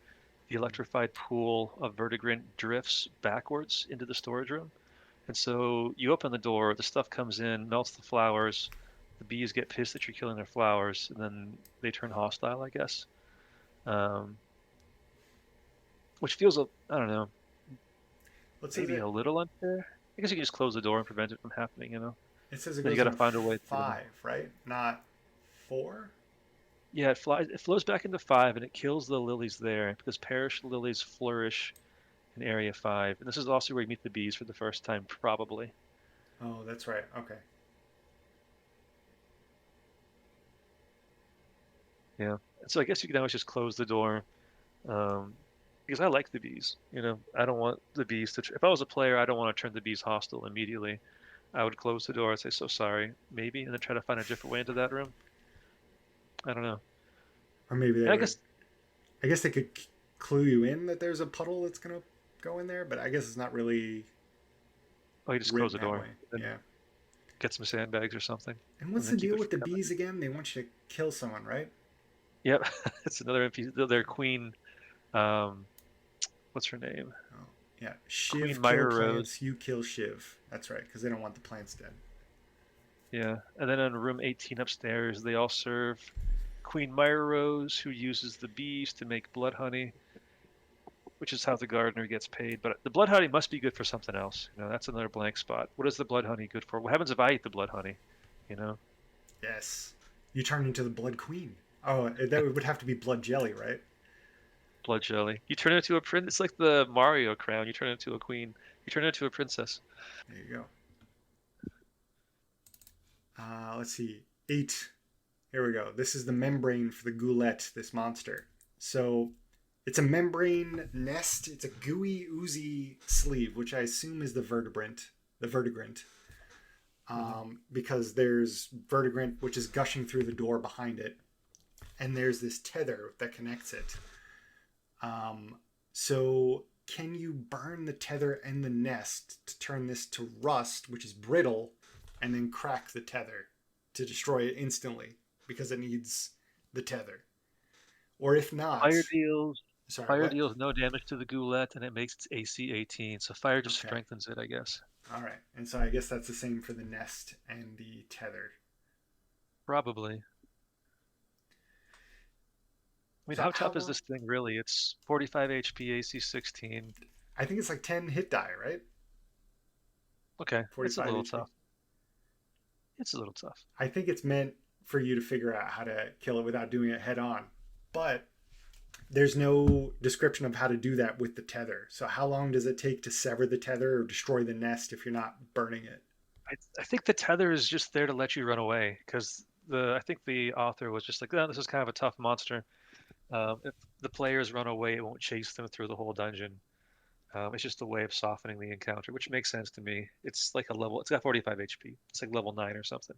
the electrified pool of vertigrant drifts backwards into the storage room. And so you open the door, the stuff comes in, melts the flowers. The bees get pissed that you're killing their flowers, and then they turn hostile, I guess. Um, which feels, I don't know, What says maybe a it? little unfair. I guess you can just close the door and prevent it from happening, you know. It says it Then you goes got to into find a way to. 5, right? Not 4. Yeah, it flows back into 5, and it kills the lilies there because parish lilies flourish in Area 5. And this is also where you meet the bees for the first time, probably. Oh, that's right. Okay. Yeah. And so I guess you can always just close the door, um, because I like the bees. You know, I don't want the bees to. If I was a player, I don't want to turn the bees hostile immediately. I would close the door and say, "So sorry, maybe," and then try to find a different way into that room. I don't know. Or maybe they And I would. guess, I guess they could clue you in that there's a puddle that's gonna go in there, but I guess it's not really oh, you just close written the that door way. and Yeah. get some sandbags or something, And and what's then the keep deal it with from the coming. bees again? They want you to kill someone, right? Yep, it's another NPC. Their queen. Um, what's her name? Oh, yeah. Queen Shiv kill Myra Rose. plants. You kill Shiv. That's right, because they don't want the plants dead. Yeah, and then in room 18 upstairs, they all serve Queen Myra Rose, who uses the bees to make blood honey, which is how the gardener gets paid. But the blood honey must be good for something else. You know, that's another blank spot. What is the blood honey good for? What happens if I eat the blood honey? You know, Yes. You turn into the Blood Queen. Oh, that would have to be blood jelly, right? blood jelly. You turn into a prince. It's like the Mario crown. You turn into a queen. You turn into a princess. There you go. Let's see. 8. Here we go. This is the membrane for the goulette, this monster. So it's a membrane nest. It's a gooey, oozy sleeve, which I assume is the vertigrant, Hmm. because there's vertigrant, which is gushing through the door behind it, and there's this tether that connects it. Um, so can you burn the tether and the nest to turn this to rust, which is brittle, and then crack the tether to destroy it instantly because it needs the tether? Or if not, Fire deals. sorry, Fire what? deals no damage to the goulette, and it makes its AC 18. So fire just Okay, strengthens it, I guess. all right. And so I guess that's the same for the nest and the tether. Probably. I mean, So how how tough is long? this thing really? It's 45 HP, AC 16. I think it's like 10 hit die, right? Okay, it's a 45 little HP. tough. It's a little tough. I think it's meant for you to figure out how to kill it without doing it head on. But there's no description of how to do that with the tether. So how long does it take to sever the tether or destroy the nest if you're not burning it? I think the tether is just there to let you run away because I think the author was just like, oh, this is kind of a tough monster. If the players run away, it won't chase them through the whole dungeon. It's just a way of softening the encounter, which makes sense to me. It's like a level. It's got 45 HP. It's like level 9 or something.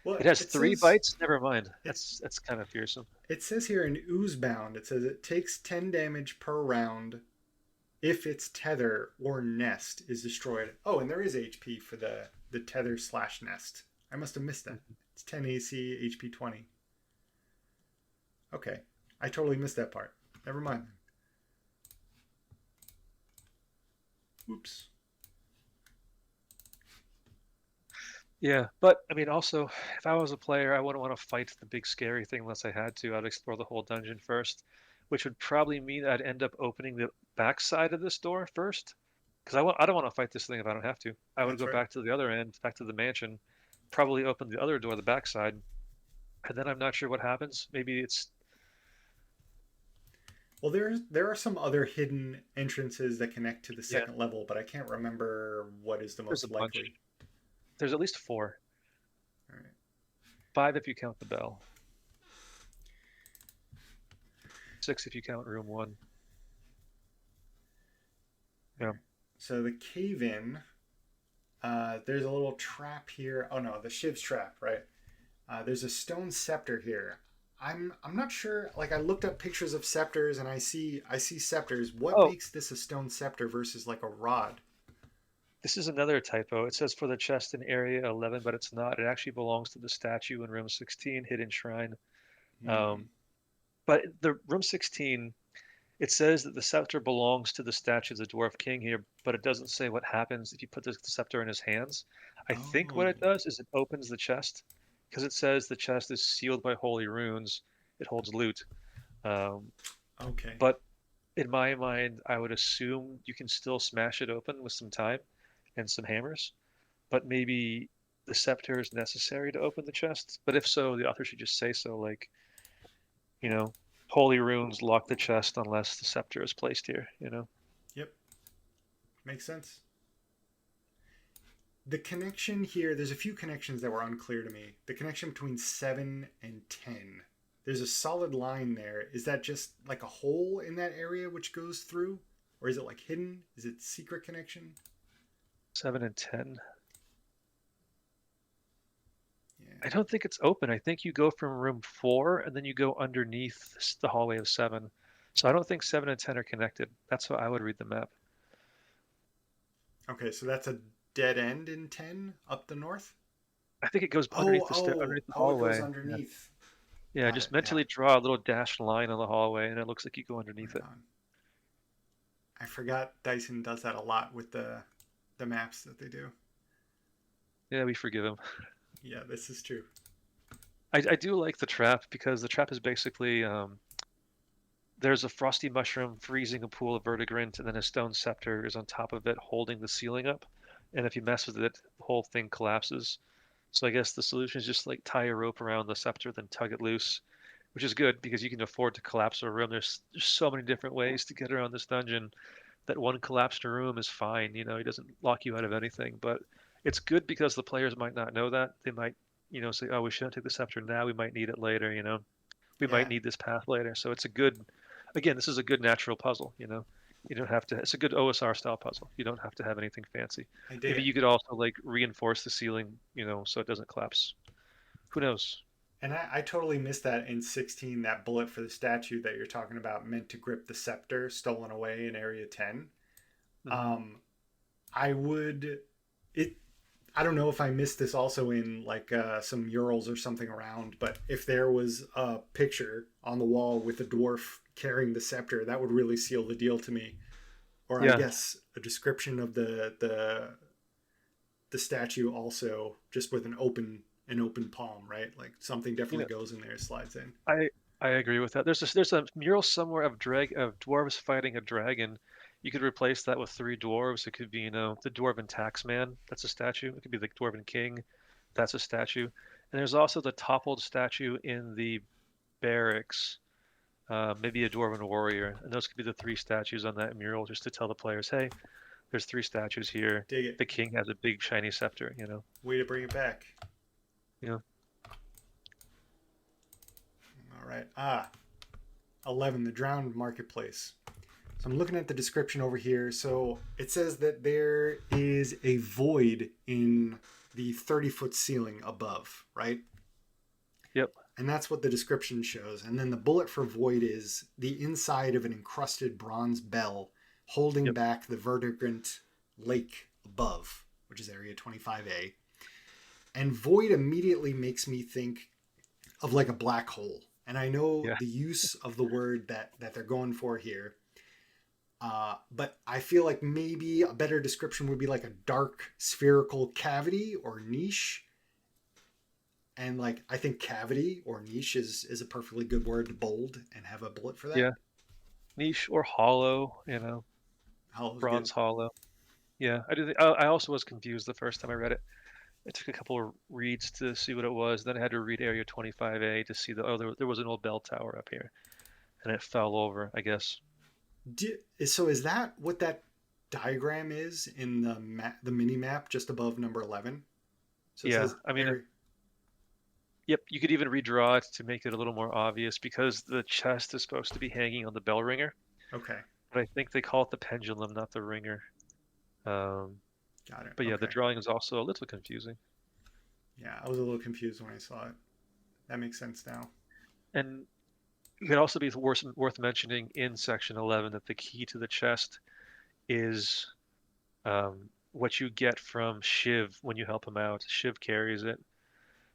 Well, It has it 3 says bites. Never mind. it That's kind of fearsome. it says here in Ooze Bound, it says it takes 10 damage per round if its tether or nest is destroyed. Oh, and there is HP for the tether slash nest. I must have missed that. It's 10 AC, HP 20. Okay. I totally missed that part. Never mind. Oops. Yeah, but I mean, also, if I was a player, I wouldn't want to fight the big scary thing unless I had to. I'd explore the whole dungeon first, which would probably mean I'd end up opening the back side of this door first, because I don't want to fight this thing if I don't have to. I would That's go right. back to the other end, back to the mansion, probably open the other door, the back side, and then I'm not sure what happens. Maybe it's Well, there are some other hidden entrances that connect to the yeah. second level, but I can't remember what is the There's a most bunch. likely. There's at least four, All right. five if you count the bell, six if you count room one. Yeah. So the cave in, there's a little trap here. Oh no, the Shiv's trap, right? There's a stone scepter here. I'm not sure. Like I looked up pictures of scepters and I see scepters. What Oh, makes this a stone scepter versus like a rod? this is another typo. It says for the chest in area 11, but it's not. It actually belongs to the statue in room 16, hidden shrine. Hmm. Um, but the room 16, it says that the scepter belongs to the statue of the dwarf king here, but it doesn't say what happens if you put the scepter in his hands. I think what Oh, it does is it opens the chest because it says the chest is sealed by holy runes. It holds loot. Um, okay. but in my mind, I would assume you can still smash it open with some time and some hammers, but maybe the scepter is necessary to open the chest. But if so, the author should just say so, like, you know, holy runes lock the chest unless the scepter is placed here. Yep, makes sense. The connection here, there's a few connections that were unclear to me. The connection between 7 and 10. There's a solid line there. Is that just like a hole in that area which goes through? Or is it like hidden? Is it secret connection? 7 and 10. Yeah. I don't think it's open. I think you go from room 4 and then you go underneath the hallway of 7. So I don't think 7 and 10 are connected. That's how I would read the map. Okay, so that's a dead end in 10 up the north? I think it goes Oh, underneath the it goes hallway. Yeah. underneath. Yeah, Got it. just Yeah. mentally draw a little dashed line on the hallway and it looks like you go underneath Right it. on. I forgot Dyson does that a lot with the maps that they do. Yeah, we forgive him. Yeah, this is true. I do like the trap because the trap is basically there's a frosty mushroom freezing a pool of vertigrant, and then a stone scepter is on top of it holding the ceiling up. And if you mess with it, the whole thing collapses. So I guess the solution is just like tie a rope around the scepter, then tug it loose, which is good because you can afford to collapse a room. There's so many different ways to get around this dungeon that one collapsed room is fine. It doesn't lock you out of anything. But it's good because the players might not know that. They might, say, oh, we shouldn't take the scepter now. We might need it later. We might Yeah, need this path later. So it's a good, again, this is a good natural puzzle. You don't have to, it's a good OSR style puzzle. You don't have to have anything fancy. I dig Maybe it. you could also like reinforce the ceiling, so it doesn't collapse. Who knows? And I totally missed that in 16, that bullet for the statue that you're talking about meant to grip the scepter stolen away in Area 10. Hmm. Um, I would, it, I don't know if I missed this also in like some murals or something around, but if there was a picture on the wall with a dwarf carrying the scepter, that would really seal the deal to me. Or I Yeah. guess a description of the statue also just with an open palm, right? Like something You definitely know, goes in there, slides in. I I agree with that. There's a mural somewhere of dwarves fighting a dragon. You could replace that with three dwarves. It could be, the dwarven taxman. That's a statue. It could be the dwarven king. That's a statue. And there's also the toppled statue in the barracks. Maybe a dwarven warrior. And those could be the three statues on that mural, just to tell the players, hey, there's three statues here. Dig it. The king has a big shiny scepter. Way to bring it back. You know. All right. 11, the drowned marketplace. So I'm looking at the description over here. So it says that there is a void in the 30-foot ceiling above, right? Yep. And that's what the description shows. And then the bullet for void is the inside of an encrusted bronze bell holding Yep. back the verdant lake above, which is Area 25A. And void immediately makes me think of like a black hole. And I know Yeah. the use of the word that they're going for here, but I feel like maybe a better description would be like a dark spherical cavity or niche. And like I think cavity or niche is a perfectly good word to bold and have a bullet for that. Yeah. Niche or hollow, Hollow's good. bronze hollow. Yeah, I do. I also was confused the first time I read it. It took a couple of reads to see what it was. Then I had to read Area 25A to see there was an old bell tower up here, and it fell over, I guess. So is that what that diagram is in the mini map just above number 11? So it Yeah, says I mean, area. yep. You could even redraw it to make it a little more obvious because the chest is supposed to be hanging on the bell ringer, Okay, but I think they call it the pendulum, not the ringer. Um, got it. but yeah, the Okay, drawing is also a little confusing. yeah, I was a little confused when I saw it. That makes sense now. And it could also be worth mentioning in section 11 that the key to the chest is what you get from Shiv when you help him out. Shiv carries it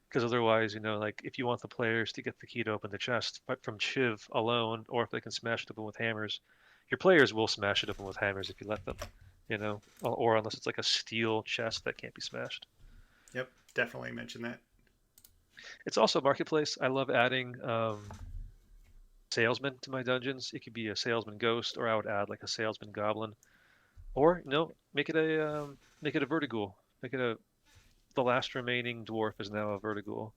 because otherwise, like if you want the players to get the key to open the chest, but from Shiv alone, or if they can smash it open with hammers, your players will smash it open with hammers if you let them, or unless it's like a steel chest that can't be smashed. Yep, definitely mention that. It's also a marketplace. I love adding salesman to my dungeons. It could be a salesman ghost, or I would add like a salesman goblin, or make it a vertigul. Make it a The last remaining dwarf is now a vertigul.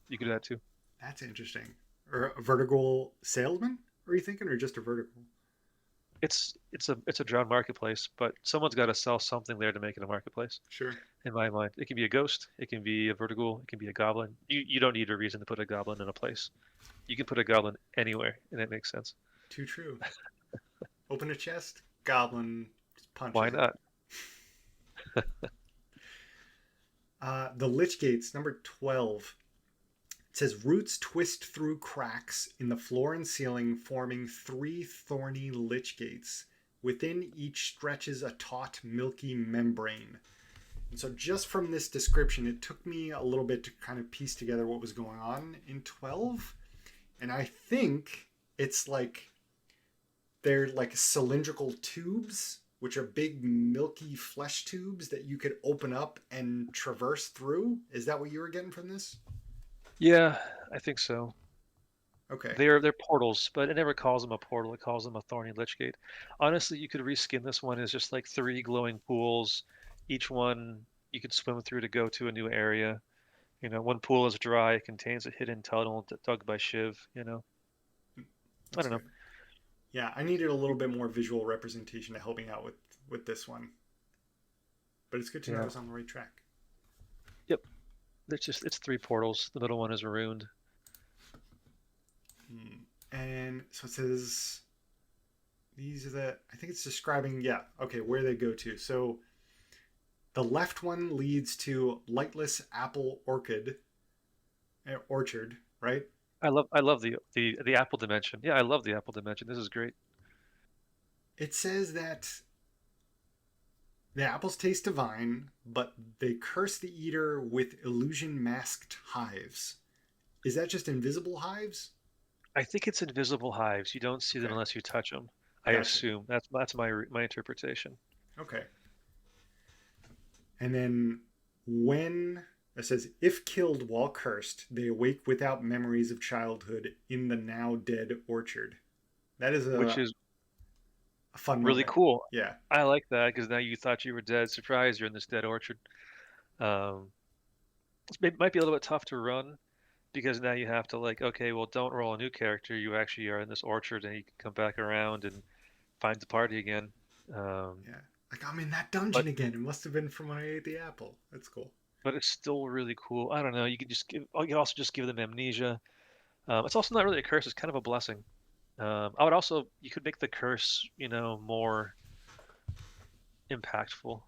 You could do that too. That's interesting. Or a vertical salesman? Are you thinking, or just a vertical? It's a drowned marketplace, but someone's got to sell something there to make it a marketplace. Sure. In my mind, it can be a ghost, it can be a vertigal, it can be a goblin. You don't need a reason to put a goblin in a place. You can put a goblin anywhere, and it makes sense. Too true. Open a chest, goblin Why punches it. not? The Lich Gates, number 12. It says roots twist through cracks in the floor and ceiling, forming three thorny lich gates. Within each stretches a taut, milky membrane. And so, just from this description, it took me a little bit to kind of piece together what was going on in 12. And I think it's like they're like cylindrical tubes, which are big, milky flesh tubes that you could open up and traverse through. Is that what you were getting from this? Yeah, I think so. Okay. They're portals, but it never calls them a portal. It calls them a thorny lich gate. Honestly, you could reskin this one as just like three glowing pools. Each one you could swim through to go to a new area. One pool is dry. It contains a hidden tunnel dug by Shiv. I That's don't know. good. Yeah, I needed a little bit more visual representation to help me out with this one, but it's good to know I Yeah. was on the right track. Yep. It's three portals. The middle one is ruined. And so it says these are the. I think it's describing. Yeah, okay, where they go to. So the left one leads to Lightless Apple Orchard, right? I love the apple dimension. Yeah, I love the apple dimension. This is great. It says that the apples taste divine, but they curse the eater with illusion masked hives. Is that just invisible hives? I think it's invisible hives. You don't see them Okay, unless you touch them. I gotcha. assume that's my interpretation. Okay. And then when it says, if killed while cursed, they awake without memories of childhood in the now dead orchard. That is Which is a fun really moment. cool. Yeah. I like that because now you thought you were dead. Surprise, you're in this dead orchard. Um, it might be a little bit tough to run because now you have to like, okay, well, don't roll a new character. You actually are in this orchard, and you can come back around and find the party again. Um, Yeah. Like, I'm in that but dungeon again. It must have been from when I ate the apple. That's cool. but it's still really cool. I don't know. You can also just give them amnesia. It's also not really a curse. It's kind of a blessing. You could make the curse, more impactful.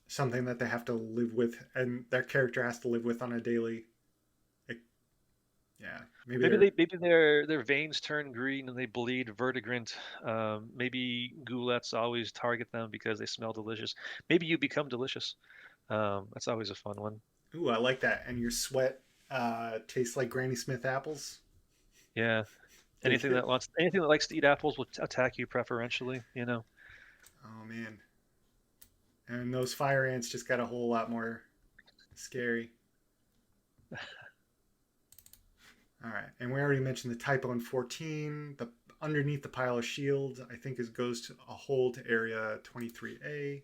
Something that they have to live with, and their character has to live with on a daily. Like, Yeah, maybe Maybe they're. their veins turn green and they bleed vertigrant. Maybe goulets always target them because they smell delicious. Maybe you become delicious. That's always a fun one. Ooh, I like that. And your sweat tastes like Granny Smith apples. Yeah. They get. Anything that likes to eat apples will attack you preferentially. Oh man, and those fire ants just got a whole lot more scary. All right, and we already mentioned the typo in 14. The underneath the pile of shields, I think, goes to a hole to area 23A.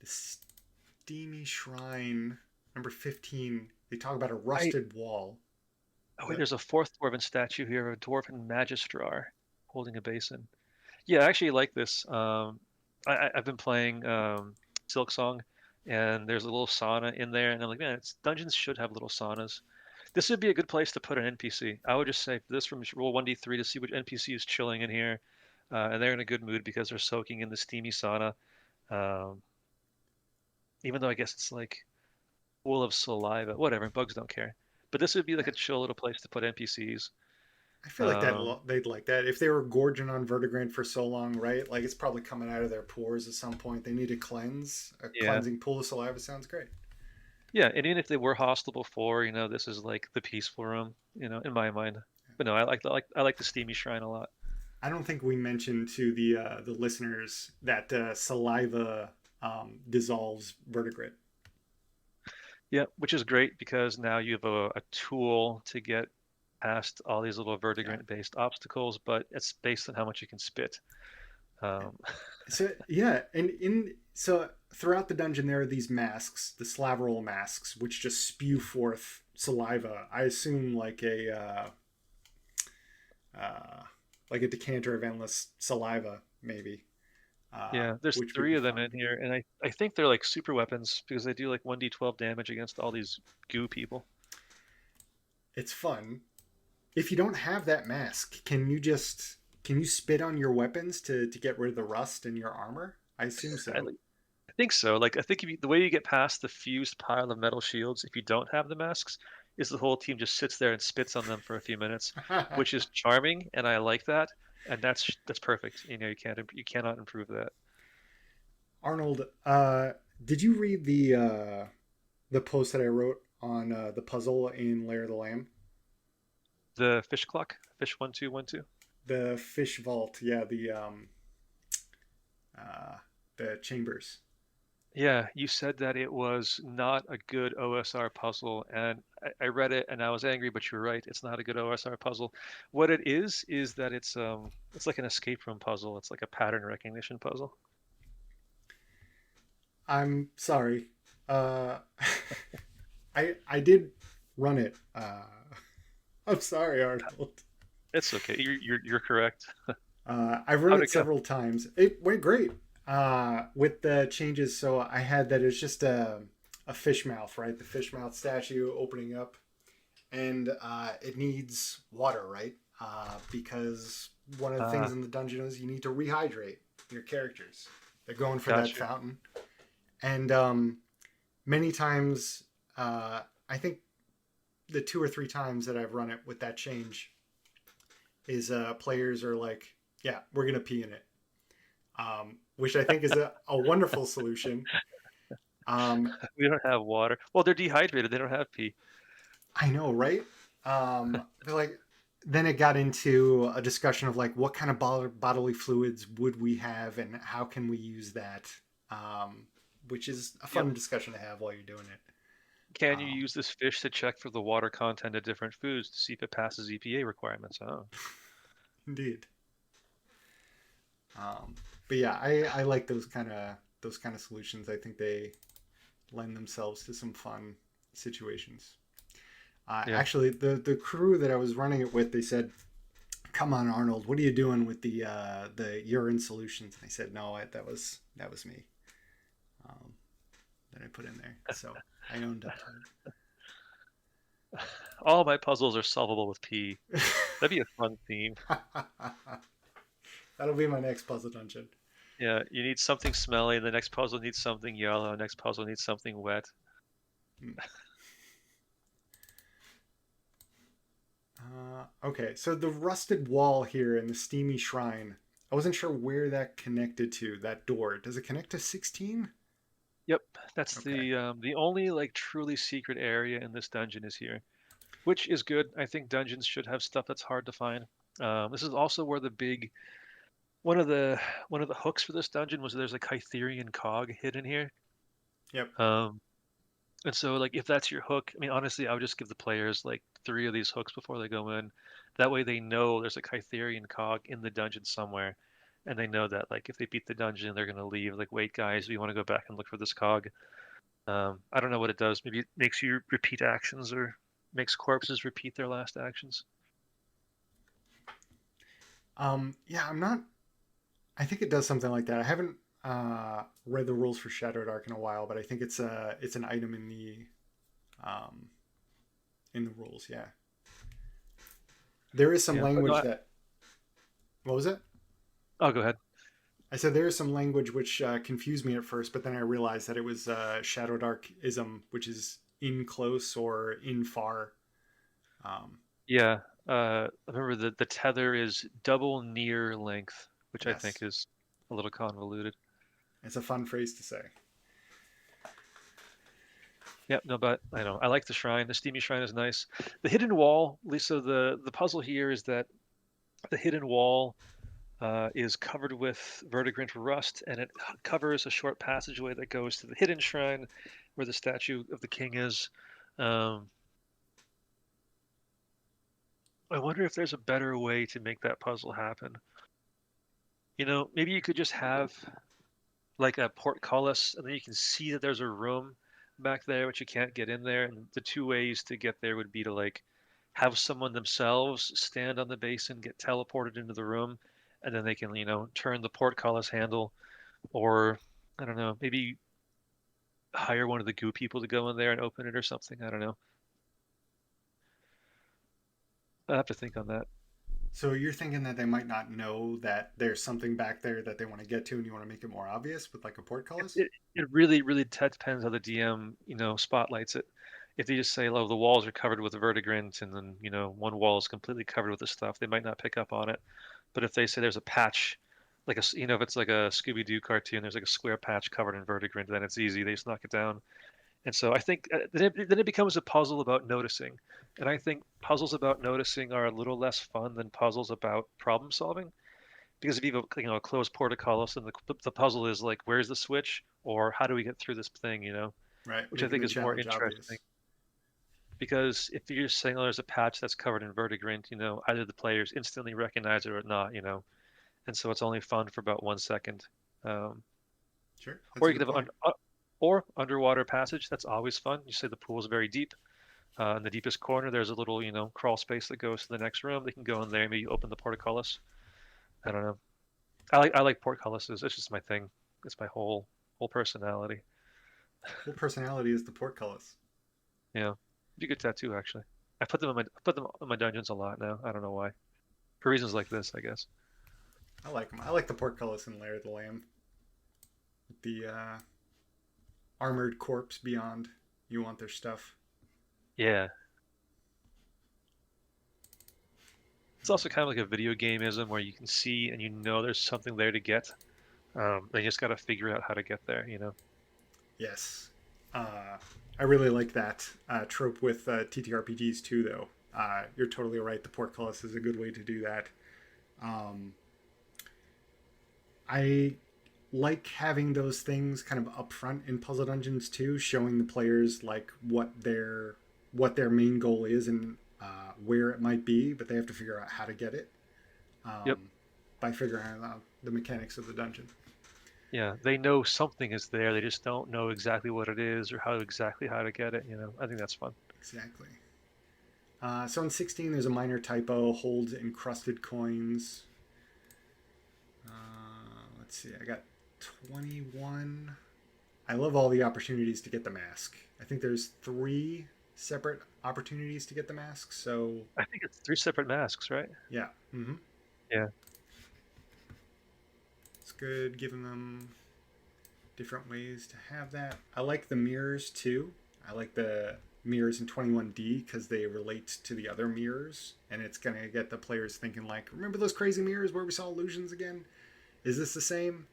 The steamy shrine number 15. They talk about a I rusted wall. Oh wait, Yep. there's a fourth dwarven statue here, a dwarven magistrar holding a basin. Yeah, I actually like this. I've been playing Silk Song, and there's a little sauna in there, and I'm like, man, dungeons should have little saunas. This would be a good place to put an NPC. I would just say this from roll 1d3 to see which NPC is chilling in here, and they're in a good mood because they're soaking in the steamy sauna. Um, Even though I guess it's like full of saliva, whatever. Bugs don't care. But this would be like Yeah. a chill little place to put NPCs. I feel like that Um, they'd like that if they were gorging on vertigrant for so long, right? Like it's probably coming out of their pores at some point. They need a cleanse. A yeah. cleansing pool of saliva sounds great. Yeah, and even if they were hostile before, this is like the peaceful room, in my mind. But no, I like the steamy shrine a lot. I don't think we mentioned to the listeners that saliva dissolves verdigris. Yeah, which is great because now you have a tool to get past all these little Yeah. vertigrant based obstacles, but it's based on how much you can spit. Um, So yeah, and in so throughout the dungeon there are these masks, the slaveral masks, which just spew forth saliva. I assume uh, like a decanter of endless saliva, maybe, yeah, there's which would three be of them fun. in here, and I think they're like super weapons because they do like 1d12 damage against all these goo people. It's fun. If you don't have that mask, can you spit on your weapons to get rid of the rust in your armor? I assume I, so. I think so. Like, I think the way you get past the fused pile of metal shields, if you don't have the masks, is the whole team just sits there and spits on them for a few minutes, which is charming, and I like that. And that's perfect. You cannot improve that. Arnold, did you read the post that I wrote on the puzzle in Lair of the Lamb? The fish clock, fish 1212. The fish vault, yeah, uh, the chambers. Yeah, you said that it was not a good OSR puzzle, and I read it and I was angry, but you're right. It's not a good OSR puzzle. What it is that it's like an escape room puzzle. It's like a pattern recognition puzzle. I'm sorry. Uh, I did run it. I'm sorry, Arnold. It's okay. You're correct. I've run How'd it it go? several times. It went great with the changes. So I had that it's just a fish mouth, right? The fish mouth statue opening up, and it needs water, right? Because one of the things Ah, in the dungeon is you need to rehydrate your characters. They're going for that gotcha. fountain, and many times, I think the 2 or 3 times that I've run it with that change is players are like, "Yeah, we're gonna pee in it," which I think is a wonderful solution. Um, We don't have water. Well, they're dehydrated. They don't have pee. I know, right? But like, then it got into a discussion of like, what kind of bodily fluids would we have, and how can we use that? Which is a Yep. fun discussion to have while you're doing it. Can you Um, use this fish to check for the water content of different foods to see if it passes EPA requirements? Oh, Indeed. Um, but yeah, I like those kind of solutions. I think they lend themselves to some fun situations. yeah. Actually, the crew that I was running it with, they said, "Come on, Arnold, what are you doing with the urine solutions?" And I said, "No, that was me." Um, that I put in there, so I owned up All my puzzles are solvable with pee. to That'd be a fun theme. it. That'll be my next puzzle dungeon. Yeah, you need something smelly. The next puzzle needs something yellow. Next puzzle needs something wet. Hmm. Okay, so the rusted wall here in the steamy shrine, I wasn't sure where that connected to, that door. Does it connect to 16? Yep, that's Okay. the only like truly secret area in this dungeon is here, which is good. I think dungeons should have stuff that's hard to find. This is also where the big one of the one of the hooks for this dungeon was there's a Kytherian cog hidden here. Yep. Um, and so like if that's your hook, I mean honestly, I would just give the players like 3 of these hooks before they go in. That way they know there's a Kytherian cog in the dungeon somewhere. And they know that like if they beat the dungeon, they're gonna leave. Like, wait, guys, we want to go back and look for this cog. I don't know what it does. Maybe it makes you repeat actions or makes corpses repeat their last actions. Yeah, I'm not. I think it does something like that. I haven't read the rules for Shadowed Ark in a while, but I think it's an item um, in the rules. Yeah, there is some Yeah. Oh, no, language that. What was it? I'll go ahead. I said there is some language which confused me at first, but then I realized that it was Shadowed Ark ism, which is in close or in far. Um, Yeah. I remember the tether is double near length, which I think yes, is a little convoluted. it's a fun phrase to say. Yeah, no, but I know I like the shrine. The steamy shrine is nice. The hidden wall, Lisa. The puzzle here is that the hidden wall is covered with vertigrant rust, and it covers a short passageway that goes to the hidden shrine, where the statue of the king is. Um, I wonder if there's a better way to make that puzzle happen. Maybe you could just have like a portcullis, and then you can see that there's a room back there, but you can't get in there. And the 2 ways to get there would be to like have someone themselves stand on the basin, get teleported into the room, and then they can, turn the portcullis handle, or I don't know, maybe hire one of the goo people to go in there and open it or something. I don't know. I have to think on that. So you're thinking that they might not know that there's something back there that they want to get to, and you want to make it more obvious with like a It, portcullis? it, it really, really depends how the DM, spotlights it. If they just say, "Oh, the walls are covered with vertigrant," and then one wall is completely covered with the stuff, they might not pick up on it. But if they say there's a patch, like if it's like a Scooby Doo cartoon, there's like a square patch covered in vertigrant, then it's easy. They just knock it down. And so I think then it becomes a puzzle about noticing. And I think puzzles about noticing are a little less fun than puzzles about problem solving. Because if you have a closed portcullis and the puzzle is like, where's the switch? Or how do we get through this thing, Right, which I making think the is more challenge interesting. obvious. Because if you're just saying, oh, there's a patch that's covered in vertigrant, either the players instantly recognize it or not, and so it's only fun for about 1 second. Um, Sure, that's or a you good could have point. or underwater passage. That's always fun. You say the pool is very deep. In the deepest corner, there's a little, crawl space that goes to the next room. They can go in there. Maybe open the portcullis. I don't know. I like portcullises. It's just my thing. It's my whole personality. Whole personality is the portcullis. Yeah, be a good tattoo actually. I put them in my dungeons a lot now. I don't know why. For reasons like this, I guess. I like them. I like the portcullis in Lair of the Lamb. The armored corpse beyond. You want their stuff. Yeah, it's also kind of like a video gameism where you can see and there's something there to get. And you just got to figure out how to get there. Yes. I really like that trope with TTRPGs too, though. You're totally right. The portcullis is a good way to do that. Um, I like having those things kind of up front in puzzle dungeons too, showing the players like what their main goal is and where it might be, but they have to figure out how to get it Yep. by figuring out the mechanics of the dungeon. Yeah, they know something is there. They just don't know exactly what it is or how to get it. I think that's fun. Exactly. So in 16, there's a minor typo, holds encrusted coins. Let's see, I got 21. I love all the opportunities to get the mask. I think there's 3 separate opportunities to get the mask. So I think it's 3 separate masks, right? yeah, Yeah. it's good giving them different ways to have that. I like the mirrors too. I like mirrors in 21D because they relate to the other mirrors, and it's going to get the players thinking like, remember those crazy mirrors where we saw illusions again? Is this the same?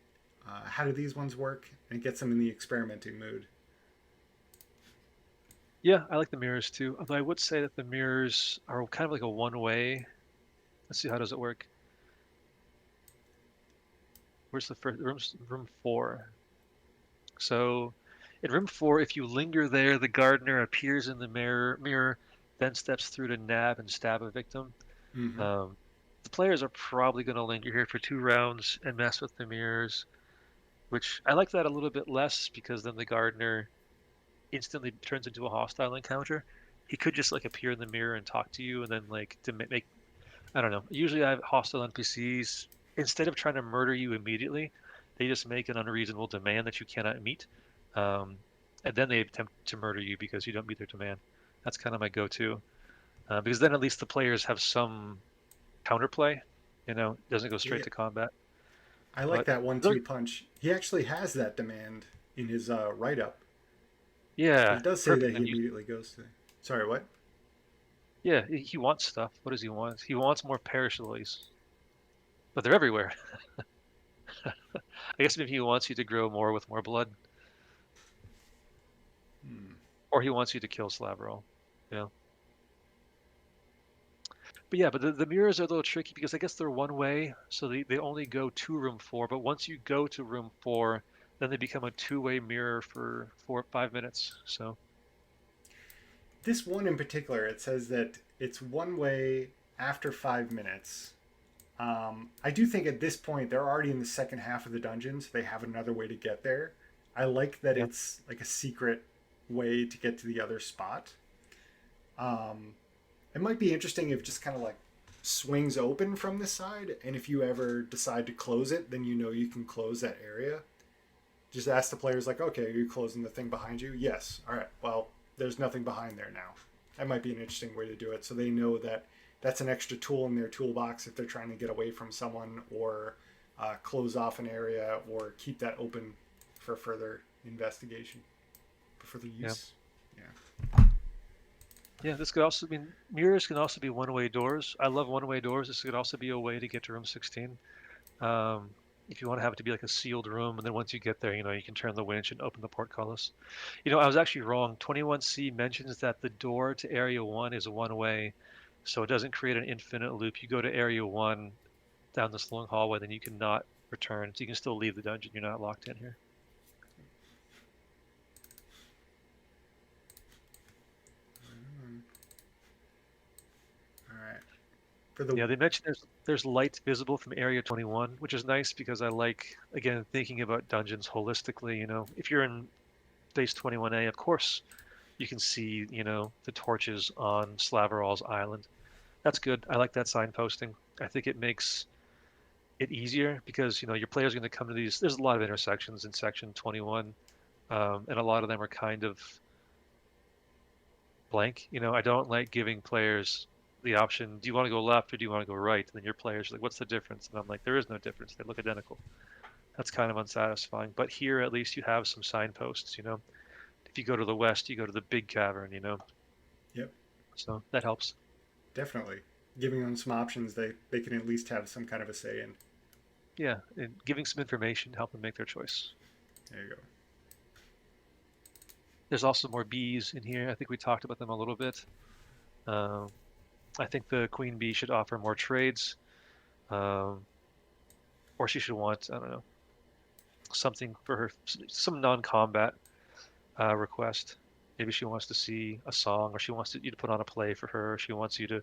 How do these ones work? And it gets them in the experimenting mood. Yeah, I like the mirrors too. Although I would say that the mirrors are kind of like a one-way. Let's see, how does it work? Where's the first room 4? So in room 4, if you linger there, the gardener appears in the mirror, then steps through to nab and stab a victim. Mm-hmm. Um, the players are probably going to linger here for 2 rounds and mess with the mirrors, which I like that a little bit less because then the gardener instantly turns into a hostile encounter. He could just like appear in the mirror and talk to you, and then like to make I don't know. Usually I have hostile NPCs. Instead of trying to murder you immediately, they just make an unreasonable demand that you cannot meet, um, and then they attempt to murder you because you don't meet their demand. That's kind of my go-to, because then at least the players have some counterplay. It doesn't go straight Yeah, to combat. I like But that 1-2 punch. He actually has that demand in his write up. yeah, It does say perfect. that he And you, immediately goes to. Sorry, what? yeah, he wants stuff. What does he want? He wants more perishables, but they're everywhere. I guess maybe he wants you to grow more with more blood, Hmm. or he wants you to kill Slaverol. You know. But yeah, but the mirrors are a little tricky because I guess they're one way, so they only go to room 4. But once you go to room 4, then they become a two-way mirror for 5 minutes. So This one in particular, it says that it's one way after 5 minutes. I do think at this point they're already in the second half of the dungeon, so they have another way to get there. I like that yeah, it's like a secret way to get to the other spot. Um, it might be interesting if just kind of like swings open from this side, and if you ever decide to close it, then you know you can close that area. Just ask the players like, okay, are you closing the thing behind you? Yes. All right. Well, there's nothing behind there now. That might be an interesting way to do it, so they know that that's an extra tool in their toolbox if they're trying to get away from someone or close off an area or keep that open for further investigation, for further yeah, use. Yeah. yeah. This could also mean mirrors can also be one-way doors. I love one-way doors. This could also be a way to get to room 16. Um, if you want to have it to be like a sealed room, and then once you get there, you can turn the winch and open the portcullis. I was actually wrong. 21C mentions that the door to Area 1 is one way, so it doesn't create an infinite loop. You go to Area 1 down this long hallway, then you cannot return. So you can still leave the dungeon. You're not locked in here. All right. For the Yeah, they mentioned there's light visible from Area 21, which is nice because I like, again, thinking about dungeons holistically. If you're in Base 21A, of course, you can see, the torches on Slaverol's island. That's good. I like that signposting. I think it makes it easier because, your player's going to come to these. There's a lot of intersections in Section 21, and a lot of them are kind of blank. I don't like giving players the option, do you want to go left or do you want to go right? And then your player's like, what's the difference? And I'm like, there is no difference. They look identical. That's kind of unsatisfying. But here, at least you have some signposts. If you go to the west, you go to the big cavern. Yep, So that helps. definitely. Giving them some options they can at least have some kind of a say in. Yeah, and giving some information to help them make their choice. There you go. There's also more bees in here. I think we talked about them a little bit. Um, I think the queen bee should offer more trades, um, or she should want, I don't know, something for her, some non-combat request. Maybe she wants to see a song, or she wants you to put on a play for her. Or she wants you to,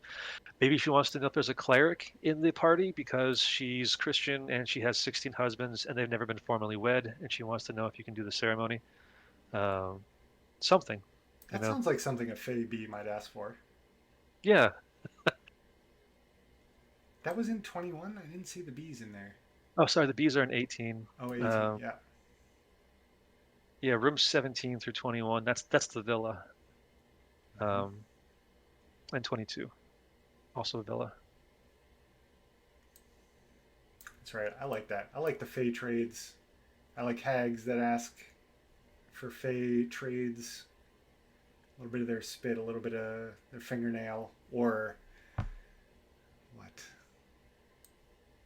maybe she wants to know if there's a cleric in the party because she's Christian and she has 16 husbands and they've never been formally wed, and she wants to know if you can do the ceremony. Um, something, you That know. sounds like something a Fey Bee might ask for. Yeah. That was in 21? I didn't see the bees in there. Oh, sorry, the bees are in 18. Oh, 18. Um, Yeah. yeah, room 17 through 21. That's the villa. Mm-hmm. Um, and 22, also a villa. That's right. I like that. I like the Fey trades. I like hags that ask for Fey trades. little bit of their spit, a little bit of their fingernail, or what?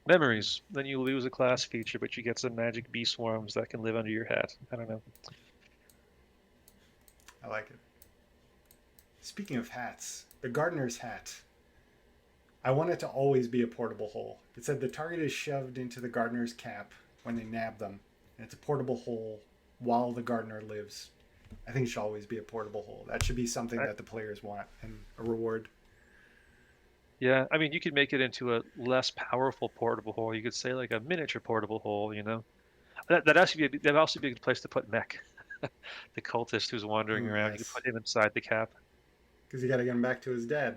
Memories. Then you lose a class feature, but you get some magic bee swarms that can live under your hat. I don't know. I like it. Speaking of hats, the gardener's hat. I want it to always be a portable hole. It said the target is shoved into the gardener's cap when they nab them, and it's a portable hole while the gardener lives. I think it should always be a portable hole. That should be something I, that the players want and a reward. yeah, I mean, you could make it into a less powerful portable hole. You could say like a miniature portable hole. That'd also be a good place to put Mech, the cultist who's wandering Ooh, around. You could yes. put him inside the cap. Because you got to get him back to his dad.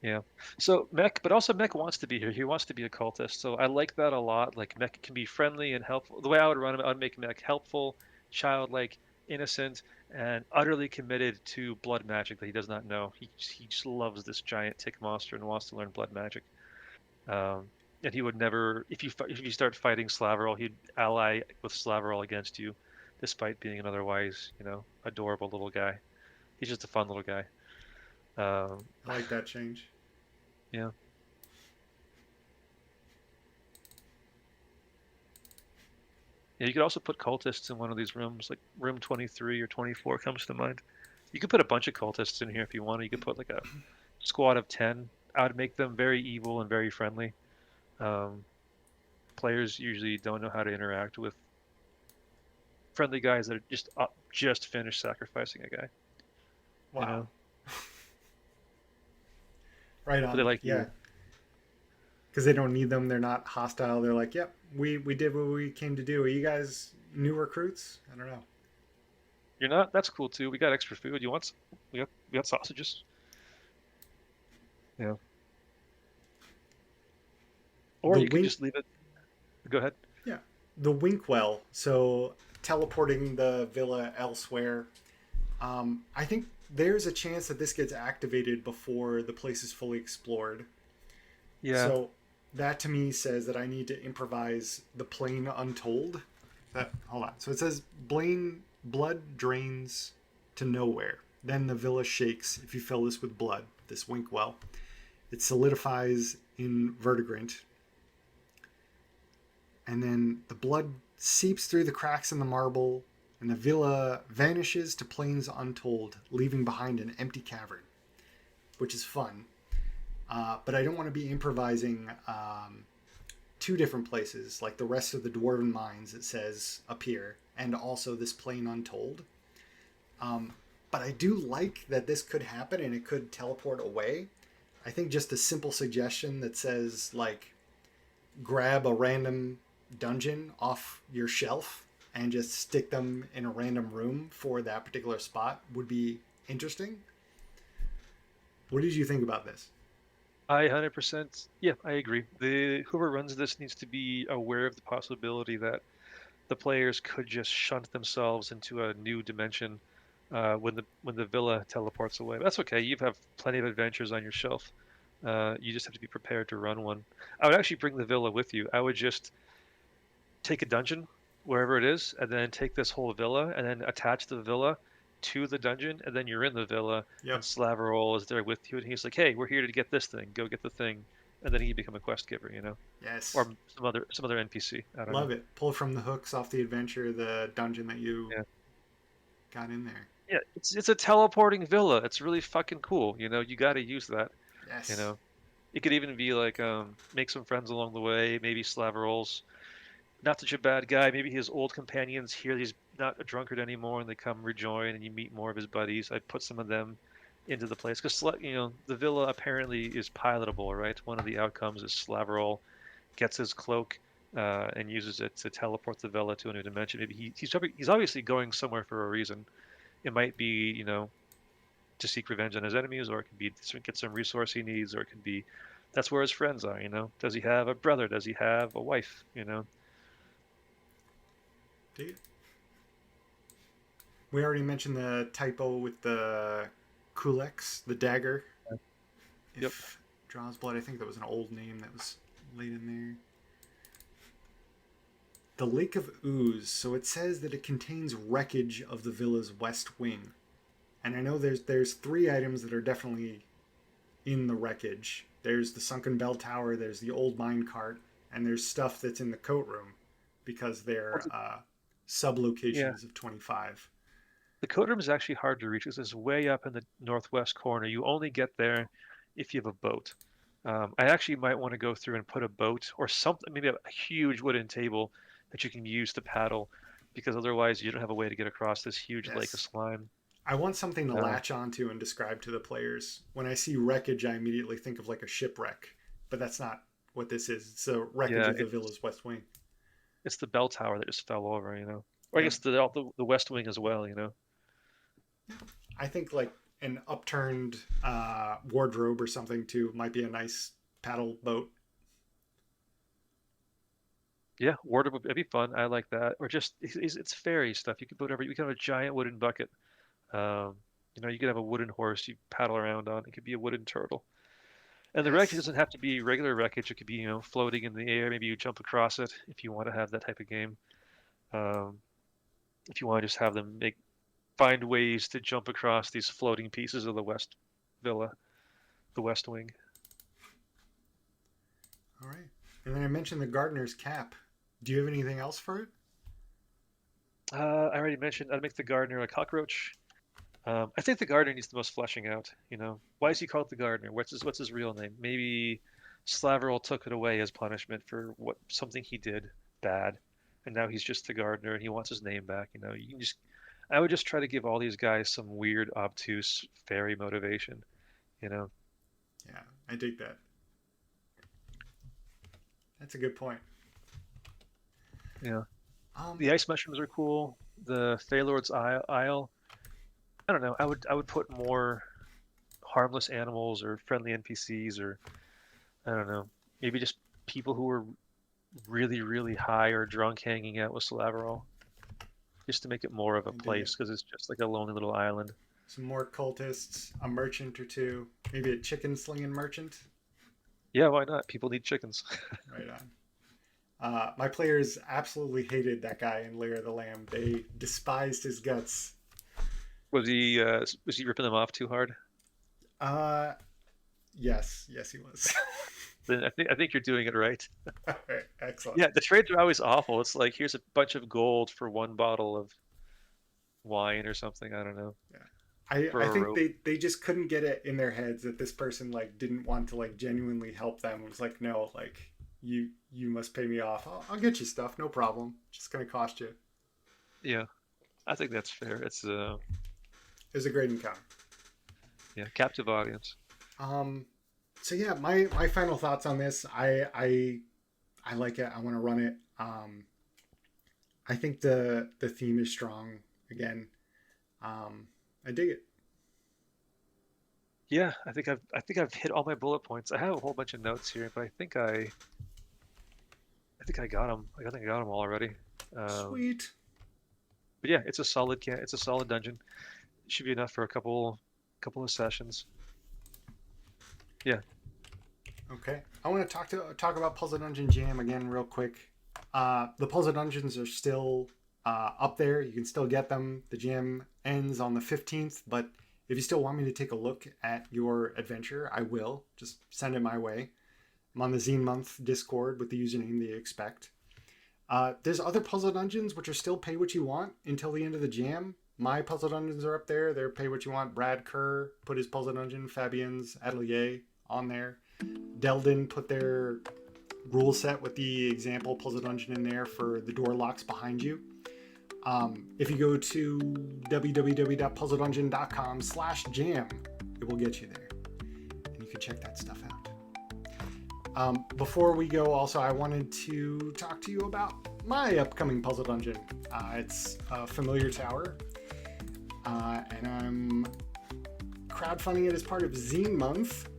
Yeah. So Mech, but also Mech wants to be here. He wants to be a cultist. So I like that a lot. Like Mech can be friendly and helpful. The way I would run him, I would make Mech helpful, childlike, innocent, and utterly committed to blood magic that he does not know. He just loves this giant tick monster and wants to learn blood magic. Um, and he would never, if you start fighting Slaverol, he'd ally with Slaverol against you, despite being an otherwise, adorable little guy. He's just a fun little guy. Um, I like that change. yeah. Yeah, you could also put cultists in one of these rooms, like room 23 or 24 comes to mind. You could put a bunch of cultists in here if you want. You could put like a squad of 10. I would make them very evil and very friendly. Um, Players usually don't know how to interact with friendly guys that are just finished sacrificing a guy, you Wow. know, Right but they on. like Yeah. you. Because they don't need them. They're not hostile. They're like, yep, we did what we came to do. Are you guys new recruits? I don't know. You're not? That's cool too. We got extra food. You want? We got sausages. Yeah. Or The you can wink, just leave it. Go ahead. yeah, the Winkwell. So teleporting the villa elsewhere. I think there's a chance that this gets activated before the place is fully explored. Yeah. So that to me says that I need to improvise the plane untold. That hold on. So it says Blaine blood drains to nowhere. Then the villa shakes if you fill this with blood. This Winkwell. It solidifies in vertigrant, and then the blood seeps through the cracks in the marble, and the villa vanishes to plains untold, leaving behind an empty cavern, which is fun. But I don't want to be improvising two different places, like the rest of the dwarven mines, it says up here, and also this plain untold. But I do like that this could happen and it could teleport away. I think just a simple suggestion that says, like, grab a random dungeon off your shelf and just stick them in a random room for that particular spot would be interesting. What did you think about this? I 100%. Yeah, I agree. The whoever runs this needs to be aware of the possibility that the players could just shunt themselves into a new dimension when the villa teleports away. But that's okay. You have plenty of adventures on your shelf. You just have to be prepared to run one. I would actually bring the villa with you. I would just take a dungeon wherever it is, and then take this whole villa, and then attach the villa to the dungeon, and then you're in the villa, and Yep. Slaverol is there with you, and he's like, "Hey, we're here to get this thing. Go get the thing," and then he become a quest giver, Yes. or some other NPC. I don't Love know. it. Pull from the hooks off the adventure, the dungeon that you Yeah. got in there. Yeah, it's a teleporting villa. It's really fucking cool. You got to use that. You Yes. know, it could even be like make some friends along the way. Maybe Slaverol's not such a bad guy. Maybe his old companions hear he's not a drunkard anymore, and they come rejoin, and you meet more of his buddies. I put some of them into the place because the villa apparently is pilotable, right? One of the outcomes is Slaverol gets his cloak and uses it to teleport the villa to a new dimension. Maybe he's obviously going somewhere for a reason. It might be to seek revenge on his enemies, or it could be to get some resource he needs, or it could be that's where his friends are. Does he have a brother? Does he have a wife? Dig it. We already mentioned the typo with the Kulex, the dagger. Yep. If draws blood, I think that was an old name that was laid in there. The Lake of Ooze. So it says that it contains wreckage of the villa's west wing. And I know there's three items that are definitely in the wreckage. There's the sunken bell tower, there's the old mine cart, and there's stuff that's in the coat room because they're sub Yeah, locations of 25. the code room is actually hard to reach. It's way up in the northwest corner. You only get there if you have a boat. I actually might want to go through and put a boat or something, maybe a huge wooden table that you can use to paddle, because otherwise you don't have a way to get across this huge lake of Yes. slime. I want something to Um, latch onto and describe to the players. When I see wreckage, I immediately think of like a shipwreck, but that's not what this is. It's a wreckage yeah, of the villa's west wing. it's the bell tower that just fell over, you know. Or I Yeah. guess the west wing as well, you know. I think like an upturned wardrobe or something too might be a nice paddle boat. Yeah, water would it'd be fun. I like that. Or just it's fairy stuff. You could put whatever. You could have a giant wooden bucket. Um, you could have a wooden horse you paddle around on. It could be a wooden turtle. And the wreckage Yes. doesn't have to be regular wreckage. It could be, floating in the air. Maybe you jump across it if you want to have that type of game. Um, if you want to just have them find ways to jump across these floating pieces of the West Villa, the West Wing. All right. And then I mentioned the gardener's cap. Do you have anything else for it? I already mentioned I'd make the gardener a cockroach. I think the gardener needs the most fleshing out. Why is he called the gardener? What's his real name? Maybe Slaverol took it away as punishment for something he did bad, and now he's just the gardener and he wants his name back. I would just try to give all these guys some weird, obtuse fairy motivation. You know, Yeah, I dig that. That's a good point. yeah. Um, The ice mushrooms are cool. The Thaylord's Isle. I don't know. I would put more harmless animals or friendly NPCs, or I don't know. Maybe just people who are really, really high or drunk hanging out with Slaverol, just to make it more of a I dig it. place because it's just like a lonely little island. Some more cultists, a merchant or two, maybe a chicken slinging merchant. Yeah, why not? People need chickens. Right on. My players absolutely hated that guy in Lair of the Lamb. They despised his guts. Was he ripping them off too hard? Uh, yes, he was. Then I think you're doing it right. All right, excellent. Yeah, the trades are always awful. It's like here's a bunch of gold for one bottle of wine or something. I don't know. Yeah. I For a think rope. they just couldn't get it in their heads that this person like didn't want to like genuinely help them. It was like, no, like you must pay me off. I'll get you stuff, no problem. It's just gonna cost you. Yeah, I think that's fair. It's It was a great encounter. yeah, captive audience. Um, so yeah, my final thoughts on this. I like it. I want to run it. I think the theme is strong. Again, I dig it. Yeah, I think I've hit all my bullet points. I have a whole bunch of notes here, but I think I got them. I think I got them all already. Um, Sweet. but yeah, it's a solid dungeon. It should be enough for a couple of sessions. Yeah. Okay. I want to talk about Puzzle Dungeon Jam again real quick. The Puzzle Dungeons are still up there. You can still get them. The jam ends on the 15th, but if you still want me to take a look at your adventure, I will. Just send it my way. I'm on the Zine Month Discord with the username that you expect. There's other puzzle dungeons which are still pay what you want until the end of the jam. My puzzle dungeons are up there. They're pay what you want. Brad Kerr put his puzzle dungeon, Fabien's Atelier, on there. Delden put their rule set with the example puzzle dungeon in there for the door locks behind you. If you go to www.puzzledungeon.com/jam, it will get you there. And you can check that stuff out. Before we go, also, I wanted to talk to you about my upcoming puzzle dungeon. It's a familiar tower, and I'm crowdfunding it as part of Zine Month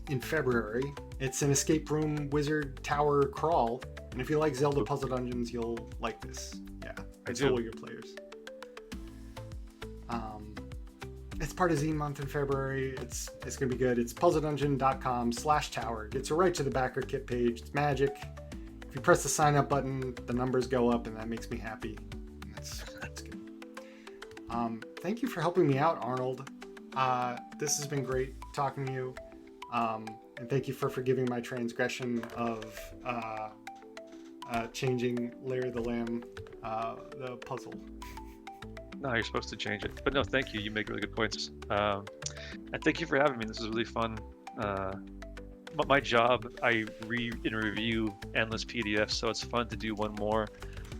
in February. It's an escape room wizard tower crawl, and if you like Zelda puzzle dungeons, you'll like this. Yeah, I so do. will your players. It's part of Zine Month in February. It's gonna be good. It's puzzledungeon.com/tower. Gets you right to the backer kit page. It's magic. If you press the sign up button, the numbers go up, and that makes me happy. And that's good. Thank you for helping me out, Arnold. This has been great talking to you. And thank you for forgiving my transgression of changing Larry the Lamb, the puzzle. No, you're supposed to change it. But no, thank you. You make really good points. And thank you for having me. This is really fun. My job, I read and review endless PDFs, so it's fun to do one more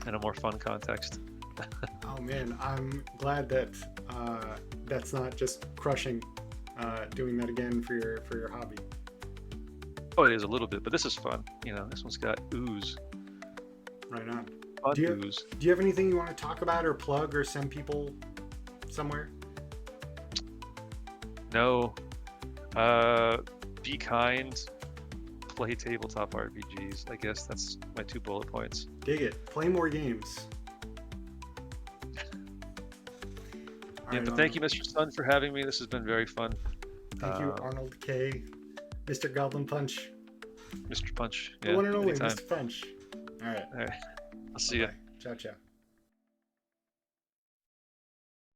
in a more fun context. Oh man, I'm glad that that's not just crushing. Doing that again for your hobby. Oh, it is a little bit, but this is fun. This one's got ooze. Right on. Fun Do ooze. you have anything you want to talk about or plug or send people somewhere? No. Be kind. Play tabletop RPGs. I guess that's my 2 bullet points. Dig it. Play more games. Yeah, but thank you, Mr. Sun, for having me. This has been very fun. Thank you, Arnold K, Mr. Goblin Punch. Mr. Punch. The one and only Mr. Punch. All right. I'll see you. Ciao, ciao.